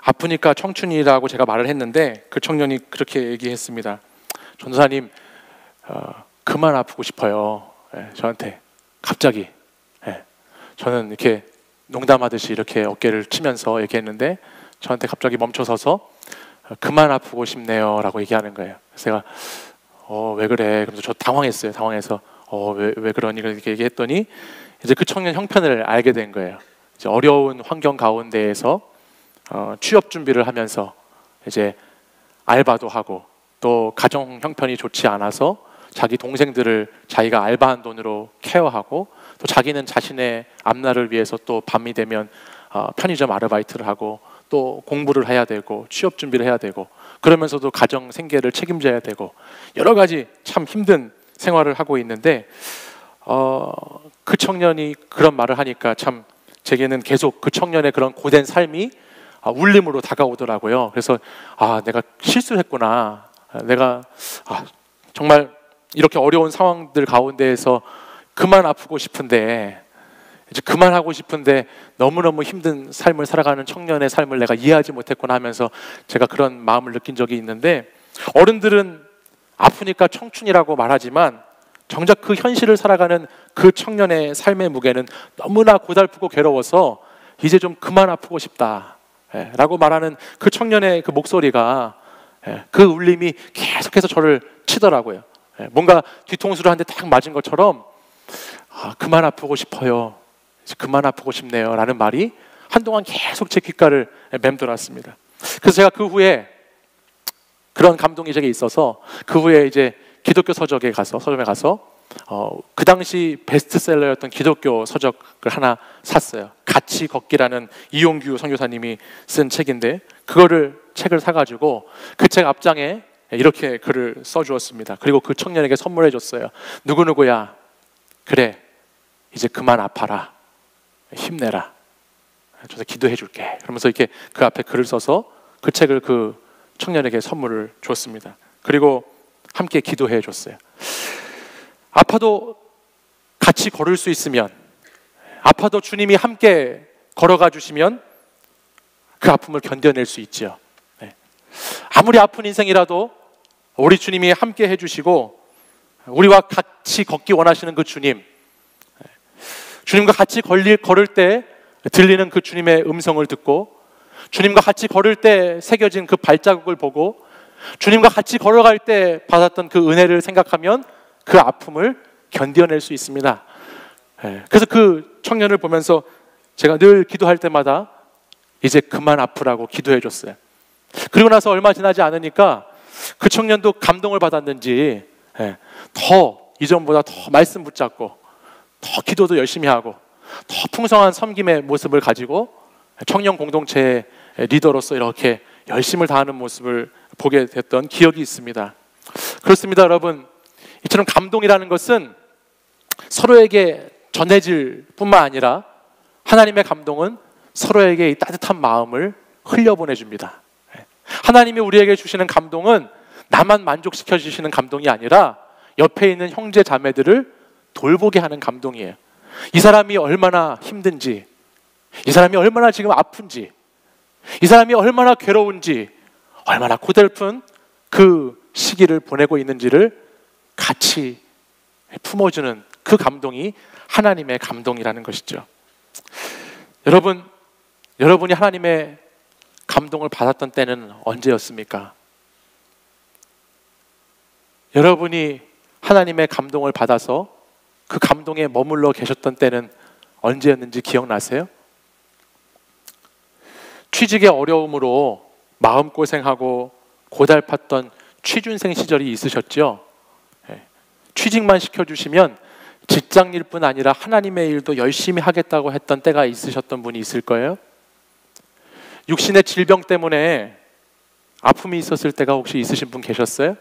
아프니까 청춘이라고 제가 말을 했는데 그 청년이 그렇게 얘기했습니다. 전도사님, 그만 아프고 싶어요. 저한테 갑자기. 저는 이렇게 농담하듯이 이렇게 어깨를 치면서 얘기했는데 저한테 갑자기 멈춰서서 그만 아프고 싶네요 라고 얘기하는 거예요. 그래서 제가 왜 그래? 그래서 저 당황했어요. 당황해서 왜 그러니? 이렇게 얘기했더니 이제 그 청년 형편을 알게 된 거예요. 이제 어려운 환경 가운데에서 취업 준비를 하면서 이제 알바도 하고, 또 가정 형편이 좋지 않아서 자기 동생들을 자기가 알바한 돈으로 케어하고, 또 자기는 자신의 앞날을 위해서 또 밤이 되면 편의점 아르바이트를 하고, 또 공부를 해야 되고 취업 준비를 해야 되고, 그러면서도 가정 생계를 책임져야 되고 여러 가지 참 힘든 생활을 하고 있는데, 그 청년이 그런 말을 하니까 참 제게는 계속 그 청년의 그런 고된 삶이 울림으로 다가오더라고요. 그래서 내가 실수를 했구나. 내가 정말 이렇게 어려운 상황들 가운데에서 그만 아프고 싶은데, 이제 그만하고 싶은데 너무너무 힘든 삶을 살아가는 청년의 삶을 내가 이해하지 못했구나 하면서 제가 그런 마음을 느낀 적이 있는데, 어른들은 아프니까 청춘이라고 말하지만 정작 그 현실을 살아가는 그 청년의 삶의 무게는 너무나 고달프고 괴로워서 이제 좀 그만 아프고 싶다 라고 말하는 그 청년의 그 목소리가, 그 울림이 계속해서 저를 치더라고요. 뭔가 뒤통수를 한 대 딱 맞은 것처럼 그만 아프고 싶어요, 그만 아프고 싶네요 라는 말이 한동안 계속 제 귓가를 맴돌았습니다. 그래서 제가 그 후에 그런 감동이 제게 있어서 그 후에 이제 기독교 서점에 가서 그 당시 베스트셀러였던 기독교 서적을 하나 샀어요. 같이 걷기라는 이용규 선교사님이 쓴 책인데 책을 사가지고 그 책 앞장에 이렇게 글을 써주었습니다. 그리고 그 청년에게 선물해 줬어요. 누구누구야, 그래 이제 그만 아파라, 힘내라, 저서 기도해 줄게. 그러면서 이렇게 그 앞에 글을 써서 그 책을 그 청년에게 선물을 줬습니다. 그리고 함께 기도해 줬어요. 아파도 같이 걸을 수 있으면, 아파도 주님이 함께 걸어가 주시면 그 아픔을 견뎌낼 수 있지요. 네. 아무리 아픈 인생이라도 우리 주님이 함께 해주시고 우리와 같이 걷기 원하시는 그 주님, 주님과 같이 걸을 때 들리는 그 주님의 음성을 듣고, 주님과 같이 걸을 때 새겨진 그 발자국을 보고, 주님과 같이 걸어갈 때 받았던 그 은혜를 생각하면 그 아픔을 견뎌낼 수 있습니다. 그래서 그 청년을 보면서 제가 늘 기도할 때마다 이제 그만 아프라고 기도해 줬어요. 그리고 나서 얼마 지나지 않으니까 그 청년도 감동을 받았는지 더 이전보다 더 말씀 붙잡고 더 기도도 열심히 하고 더 풍성한 섬김의 모습을 가지고 청년 공동체의 리더로서 이렇게 열심을 다하는 모습을 보게 됐던 기억이 있습니다. 그렇습니다, 여러분. 이처럼 감동이라는 것은 서로에게 전해질 뿐만 아니라 하나님의 감동은 서로에게 이 따뜻한 마음을 흘려보내줍니다. 하나님이 우리에게 주시는 감동은 나만 만족시켜 주시는 감동이 아니라 옆에 있는 형제 자매들을 돌보게 하는 감동이에요. 이 사람이 얼마나 힘든지, 이 사람이 얼마나 지금 아픈지, 이 사람이 얼마나 괴로운지, 얼마나 고달픈 그 시기를 보내고 있는지를 같이 품어주는 그 감동이 하나님의 감동이라는 것이죠. 여러분이 하나님의 감동을 받았던 때는 언제였습니까? 여러분이 하나님의 감동을 받아서 그 감동에 머물러 계셨던 때는 언제였는지 기억나세요? 취직의 어려움으로 마음고생하고 고달팠던 취준생 시절이 있으셨죠? 취직만 시켜주시면 직장일뿐 아니라 하나님의 일도 열심히 하겠다고 했던 때가 있으셨던 분이 있을 거예요. 육신의 질병 때문에 아픔이 있었을 때가 혹시 있으신 분 계셨어요?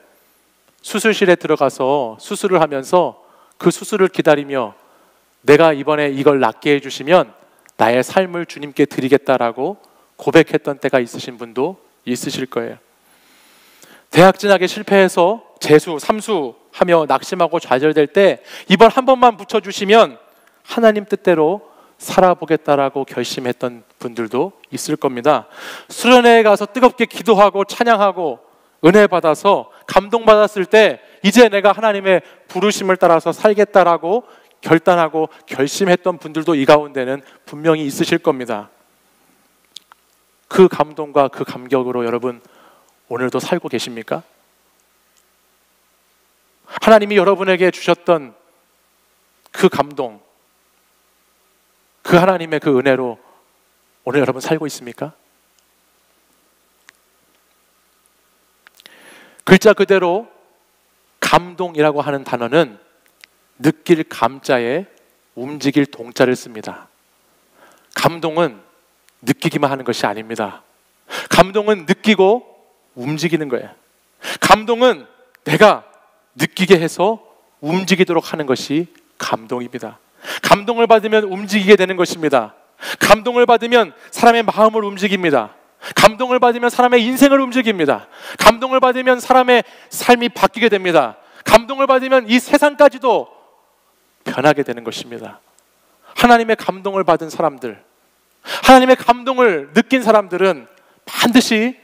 수술실에 들어가서 수술을 하면서 그 수술을 기다리며 내가 이번에 이걸 낫게 해주시면 나의 삶을 주님께 드리겠다라고 고백했던 때가 있으신 분도 있으실 거예요. 대학 진학에 실패해서 재수, 삼수 하며 낙심하고 좌절될 때 이번 한 번만 붙여주시면 하나님 뜻대로 살아보겠다라고 결심했던 분들도 있을 겁니다. 수련회에 가서 뜨겁게 기도하고 찬양하고 은혜 받아서 감동받았을 때 이제 내가 하나님의 부르심을 따라서 살겠다라고 결단하고 결심했던 분들도 이 가운데는 분명히 있으실 겁니다. 그 감동과 그 감격으로 여러분 오늘도 살고 계십니까? 하나님이 여러분에게 주셨던 그 감동, 그 하나님의 그 은혜로 오늘 여러분 살고 있습니까? 글자 그대로 감동이라고 하는 단어는 느낄 감자에 움직일 동자를 씁니다. 감동은 느끼기만 하는 것이 아닙니다. 감동은 느끼고 움직이는 거예요. 감동은 내가 느끼게 해서 움직이도록 하는 것이 감동입니다. 감동을 받으면 움직이게 되는 것입니다. 감동을 받으면 사람의 마음을 움직입니다. 감동을 받으면 사람의 인생을 움직입니다. 감동을 받으면 사람의 삶이 바뀌게 됩니다. 감동을 받으면 이 세상까지도 변하게 되는 것입니다. 하나님의 감동을 받은 사람들, 하나님의 감동을 느낀 사람들은 반드시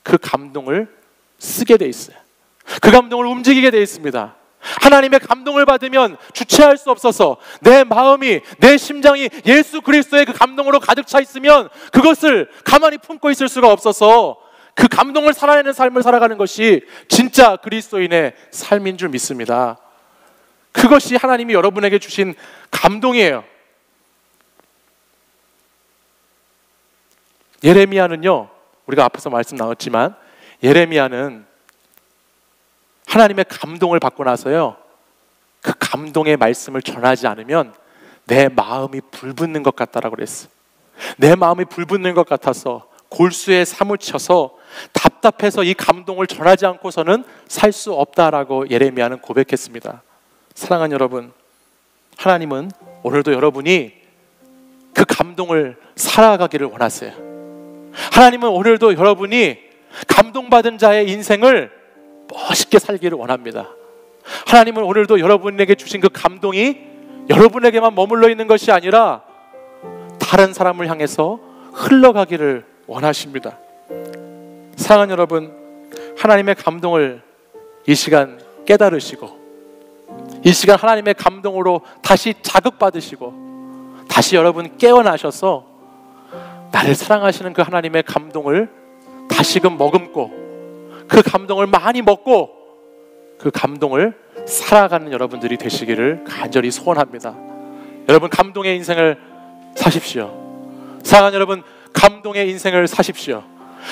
그 감동을 쓰게 돼 있어요. 그 감동을 움직이게 돼 있습니다. 하나님의 감동을 받으면 주체할 수 없어서 내 마음이, 내 심장이 예수 그리스도의 그 감동으로 가득 차 있으면 그것을 가만히 품고 있을 수가 없어서 그 감동을 살아내는 삶을 살아가는 것이 진짜 그리스도인의 삶인 줄 믿습니다. 그것이 하나님이 여러분에게 주신 감동이에요. 예레미야는요, 우리가 앞에서 말씀 나눴지만 예레미야는 하나님의 감동을 받고 나서요, 그 감동의 말씀을 전하지 않으면 내 마음이 불붙는 것 같다라고 그랬어. 내 마음이 불붙는 것 같아서 골수에 사무쳐서 답답해서 이 감동을 전하지 않고서는 살 수 없다라고 예레미야는 고백했습니다. 사랑하는 여러분, 하나님은 오늘도 여러분이 그 감동을 살아가기를 원하세요. 하나님은 오늘도 여러분이 감동받은 자의 인생을 멋있게 살기를 원합니다. 하나님은 오늘도 여러분에게 주신 그 감동이 여러분에게만 머물러 있는 것이 아니라 다른 사람을 향해서 흘러가기를 원하십니다. 사랑하는 여러분, 하나님의 감동을 이 시간 깨달으시고 이 시간 하나님의 감동으로 다시 자극받으시고 다시 여러분 깨어나셔서 나를 사랑하시는 그 하나님의 감동을 다시금 머금고 그 감동을 많이 먹고 그 감동을 살아가는 여러분들이 되시기를 간절히 소원합니다. 여러분, 감동의 인생을 사십시오. 사랑하는 여러분, 감동의 인생을 사십시오.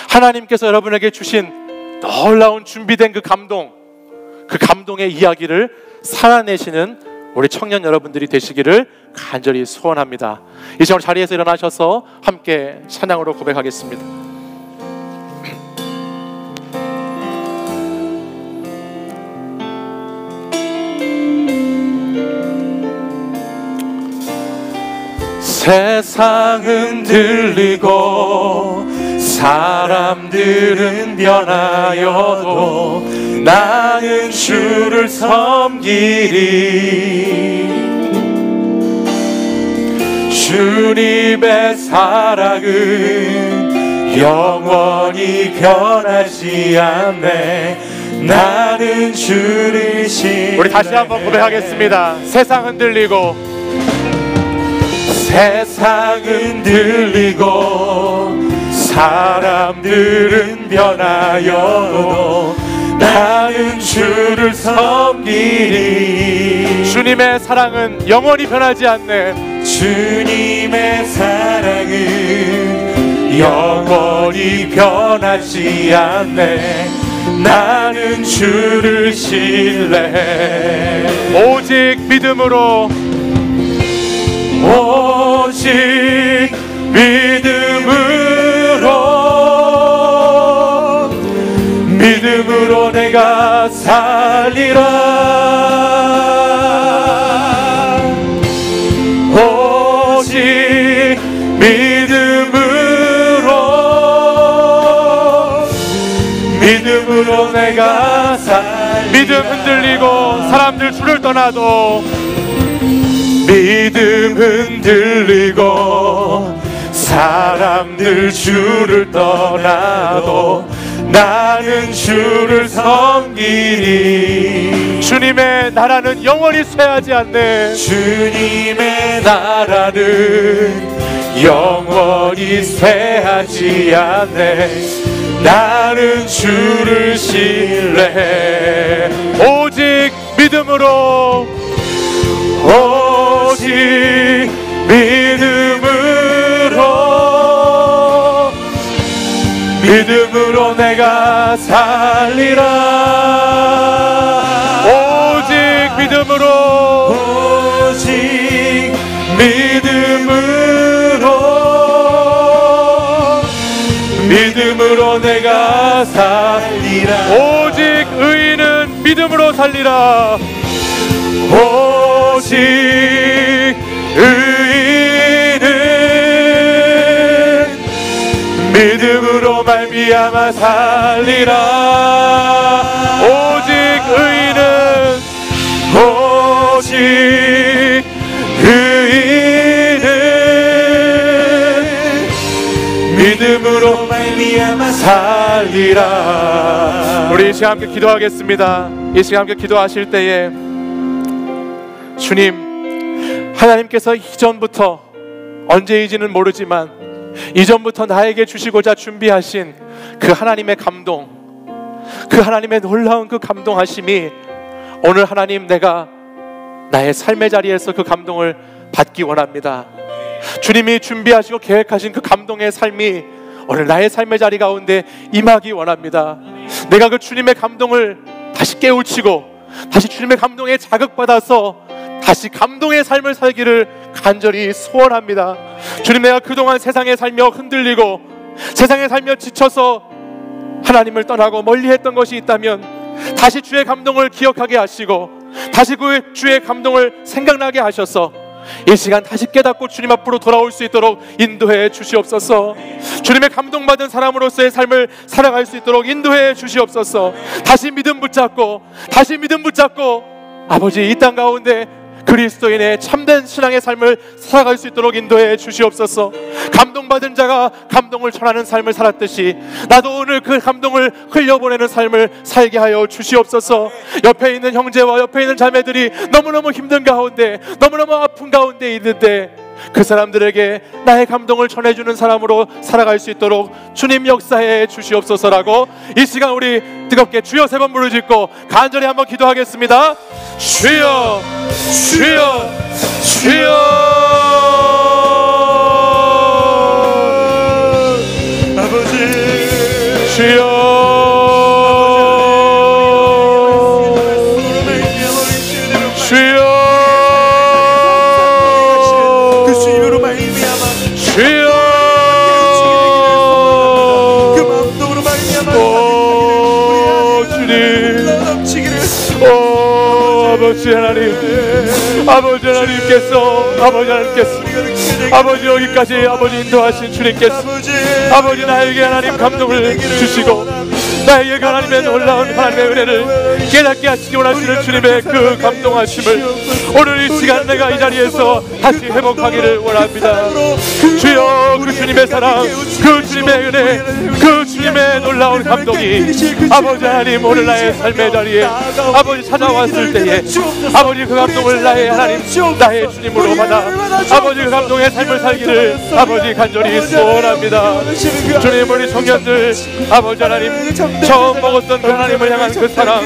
하나님께서 여러분에게 주신 놀라운 준비된 그 감동의 이야기를 살아내시는 우리 청년 여러분들이 되시기를 간절히 소원합니다. 이 시간 자리에서 일어나셔서 함께 찬양으로 고백하겠습니다. 세상은 들리고 사람들은 변하여도 나는 주를 섬기리. 주님의 사랑은 영원히 변하지 않네. 나는 주를 신뢰해. 우리 다시 한번 고백하겠습니다. 세상은 들리고 세상은 들리고 사람들은 변하여도 나는 주를 섬기리. 주님의 사랑은 영원히 변하지 않네. 주님의 사랑은 영원히 변하지 않네. 나는 주를 신뢰해. 오직 믿음으로 오직 믿음으로 내가 살리라. 오직 믿음으로 내가 살리라. 믿음 흔들리고 사람들 주를 떠나도 믿음 흔들리고 사람들 주를 떠나도 나는 주를 섬기리. 주님의 나라는 영원히 쇠하지 않네. 주님의 나라는 영원히 쇠하지 않네. 나는 주를 신뢰해. 오직 믿음으로 오직 믿음으로 내가 살리라. 오직 믿음으로 내가 살리라. 오직 의인은 믿음으로 살리라. 오직 의인은 믿음으로 말미암아 살리라. 오직 의인은 믿음으로 말미암아 살리라. 우리 이 시간 함께 기도하겠습니다. 이 시간 함께 기도하실 때에 주님, 하나님께서 이전부터 언제인지는 모르지만 이전부터 나에게 주시고자 준비하신 그 하나님의 감동, 그 하나님의 놀라운 그 감동하심이 오늘 하나님, 내가 나의 삶의 자리에서 그 감동을 받기 원합니다. 주님이 준비하시고 계획하신 그 감동의 삶이 오늘 나의 삶의 자리 가운데 임하기 원합니다. 내가 그 주님의 감동을 다시 깨우치고 다시 주님의 감동에 자극받아서 다시 감동의 삶을 살기를 간절히 소원합니다. 주님, 내가 그동안 세상에 살며 흔들리고 세상에 살며 지쳐서 하나님을 떠나고 멀리했던 것이 있다면 다시 주의 감동을 기억하게 하시고 다시 그 주의 감동을 생각나게 하셔서 이 시간 다시 깨닫고 주님 앞으로 돌아올 수 있도록 인도해 주시옵소서. 주님의 감동받은 사람으로서의 삶을 살아갈 수 있도록 인도해 주시옵소서. 다시 믿음 붙잡고 아버지 이 땅 가운데 그리스도인의 참된 신앙의 삶을 살아갈 수 있도록 인도해 주시옵소서. 감동받은 자가 감동을 전하는 삶을 살았듯이 나도 오늘 그 감동을 흘려보내는 삶을 살게 하여 주시옵소서. 옆에 있는 형제와 옆에 있는 자매들이 너무너무 힘든 가운데 너무너무 아픈 가운데 있는데 그 사람들에게 나의 감동을 전해주는 사람으로 살아갈 수 있도록 주님 역사해 주시옵소서라고 이 시간 우리 뜨겁게 주여 3번 부르짖고 간절히 한번 기도하겠습니다. 주여 주여 주여 아버지 주여 주여 아버지 하나님, 아버지 하나님께서 아버지 여기까지 아버지 인도하신 주님께서 아버지 나에게 하나님 감동을 주시고 나에게 하나님의 놀라운 하나님의 은혜를 깨닫게 하시기 원하시는 주님의 그 감동하심을 오늘 이 시간 내가 이 자리에서 다시 회복하기를 원합니다. 주여 그 주님의 사랑, 그 주님의 은혜, 그 주님의 놀라운 감동이 아버지 하나님 오늘 나의 삶의 자리에 아버지 찾아왔을 때에 아버지 그 감동을 나의 하나님 나의 주님으로 받아 아버지 그 감동의 삶을 살기를 아버지 간절히 소원합니다. 주님 우리 청년들 아버지 하나님 처음 먹었던 그 하나님을 향한 그 사랑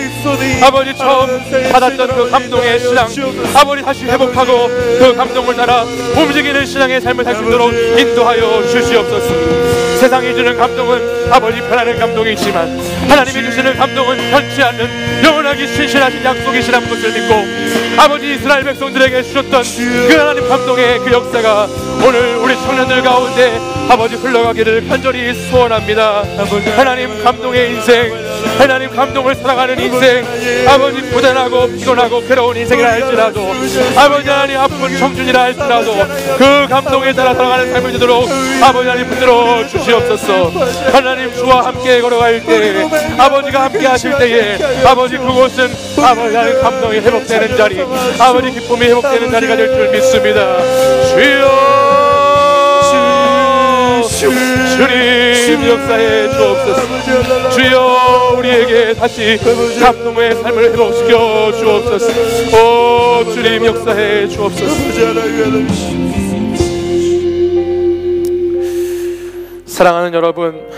아버지 처음 받았던 그 감동의 신앙 아버지 다시 회복하고 그 감동을 따라 움직이는 신앙의 삶을 살 수 있도록 인도하여 주시옵소서. 세상이 주는 감동은 아버지 편안한 감동이지만 하나님이 주시는 감동은 변치 않는 영원하기 신실하신 약속이시라는 것을 믿고 아버지 이스라엘 백성들에게 주셨던 그 하나님 감동의 그 역사가 오늘 우리 청년들 가운데 아버지 흘러가기를 간절히 소원합니다. 하나님 감동의 인생, 하나님 감동을 살아가는 인생, 아버지 고단하고 피곤하고 괴로운 인생이라 할지라도 아버지 하나님 아픈 청춘이라 할지라도 그 감동에 따라 살아가는 삶을 되도록 아버지 하나님 붙들어 주시옵소서. 하나님 주와 함께 걸어갈 때 아버지가 함께 하실 때에 아버지 그곳은 아버지 하나님 감동이 회복되는 자리 아버지 기쁨이 회복되는 자리가 될 줄 믿습니다. 주여 주님 역사해 주옵소서. 주여 우리에게 다시 감동의 삶을 회복시켜 주옵소서. 오 주님 역사해 주옵소서. 사랑하는 여러분,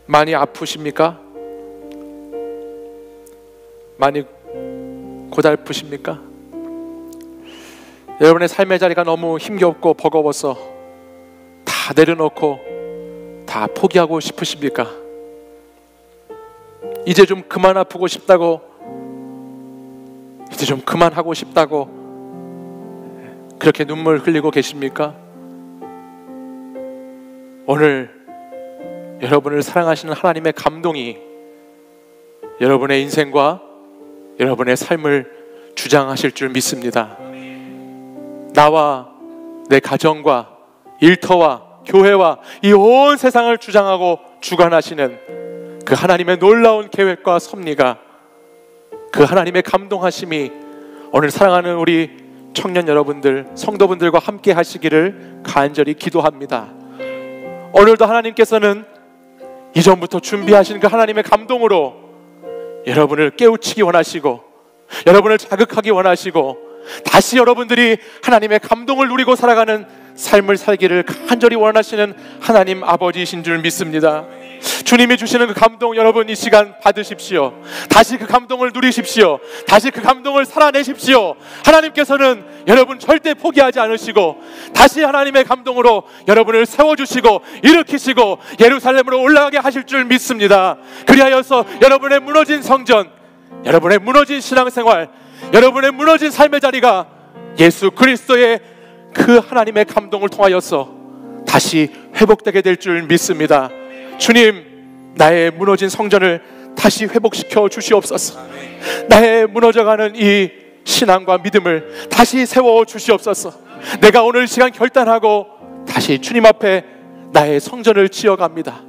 많이 아프십니까? 많이 고달프십니까? 여러분의 삶의 자리가 너무 힘겹고 버거워서 다 내려놓고 다 포기하고 싶으십니까? 이제 좀 그만 아프고 싶다고, 이제 좀 그만하고 싶다고 그렇게 눈물 흘리고 계십니까? 오늘 여러분을 사랑하시는 하나님의 감동이 여러분의 인생과 여러분의 삶을 주장하실 줄 믿습니다. 나와 내 가정과 일터와 교회와 이 온 세상을 주장하고 주관하시는 그 하나님의 놀라운 계획과 섭리가, 그 하나님의 감동하심이 오늘 사랑하는 우리 청년 여러분들, 성도분들과 함께 하시기를 간절히 기도합니다. 오늘도 하나님께서는 이전부터 준비하신 그 하나님의 감동으로 여러분을 깨우치기 원하시고 여러분을 자극하기 원하시고 다시 여러분들이 하나님의 감동을 누리고 살아가는 삶을 살기를 간절히 원하시는 하나님 아버지이신 줄 믿습니다. 주님이 주시는 그 감동 여러분 이 시간 받으십시오. 다시 그 감동을 누리십시오. 다시 그 감동을 살아내십시오. 하나님께서는 여러분 절대 포기하지 않으시고 다시 하나님의 감동으로 여러분을 세워주시고 일으키시고 예루살렘으로 올라가게 하실 줄 믿습니다. 그리하여서 여러분의 무너진 성전, 여러분의 무너진 신앙생활, 여러분의 무너진 삶의 자리가 예수 그리스도의 그 하나님의 감동을 통하여서 다시 회복되게 될 줄 믿습니다. 주님, 나의 무너진 성전을 다시 회복시켜 주시옵소서. 나의 무너져가는 이 신앙과 믿음을 다시 세워 주시옵소서. 내가 오늘 시간 결단하고 다시 주님 앞에 나의 성전을 지어갑니다.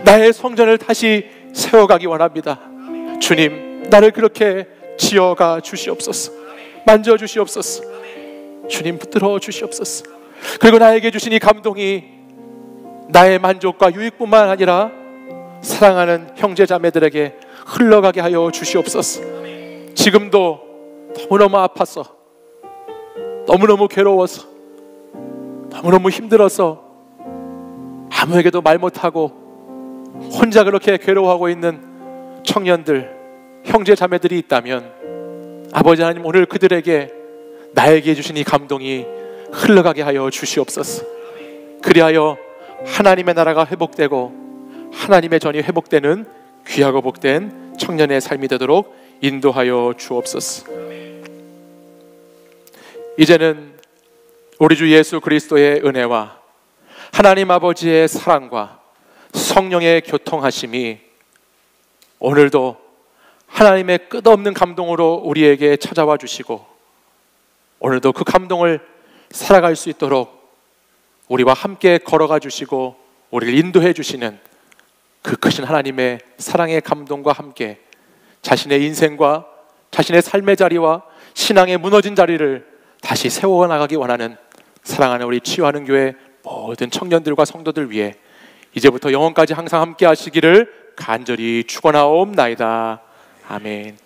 나의 성전을 다시 세워가기 원합니다. 주님, 나를 그렇게 지어가 주시옵소서. 만져 주시옵소서. 주님, 붙들어 주시옵소서. 그리고 나에게 주신 이 감동이 나의 만족과 유익뿐만 아니라 사랑하는 형제 자매들에게 흘러가게 하여 주시옵소서. 지금도 너무너무 아파서, 너무너무 괴로워서, 너무너무 힘들어서 아무에게도 말 못하고 혼자 그렇게 괴로워하고 있는 청년들, 형제 자매들이 있다면 아버지 하나님, 오늘 그들에게 나에게 주신 이 감동이 흘러가게 하여 주시옵소서. 그리하여 하나님의 나라가 회복되고 하나님의 전이 회복되는 귀하고 복된 청년의 삶이 되도록 인도하여 주옵소서. 이제는 우리 주 예수 그리스도의 은혜와 하나님 아버지의 사랑과 성령의 교통하심이 오늘도 하나님의 끝없는 감동으로 우리에게 찾아와 주시고 오늘도 그 감동을 살아갈 수 있도록 우리와 함께 걸어가 주시고 우리를 인도해 주시는 그 크신 하나님의 사랑의 감동과 함께 자신의 인생과 자신의 삶의 자리와 신앙의 무너진 자리를 다시 세워나가기 원하는 사랑하는 우리 치유하는 교회 모든 청년들과 성도들 위해 이제부터 영원까지 항상 함께 하시기를 간절히 축원하옵나이다. 아멘.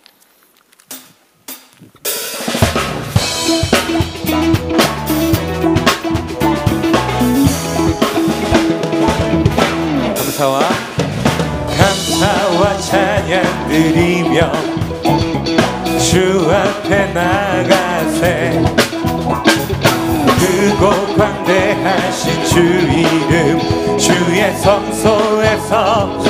감사와 찬양 드리며 주 앞에 나가세. 크고 광대하신 주 이름 주의 성소에서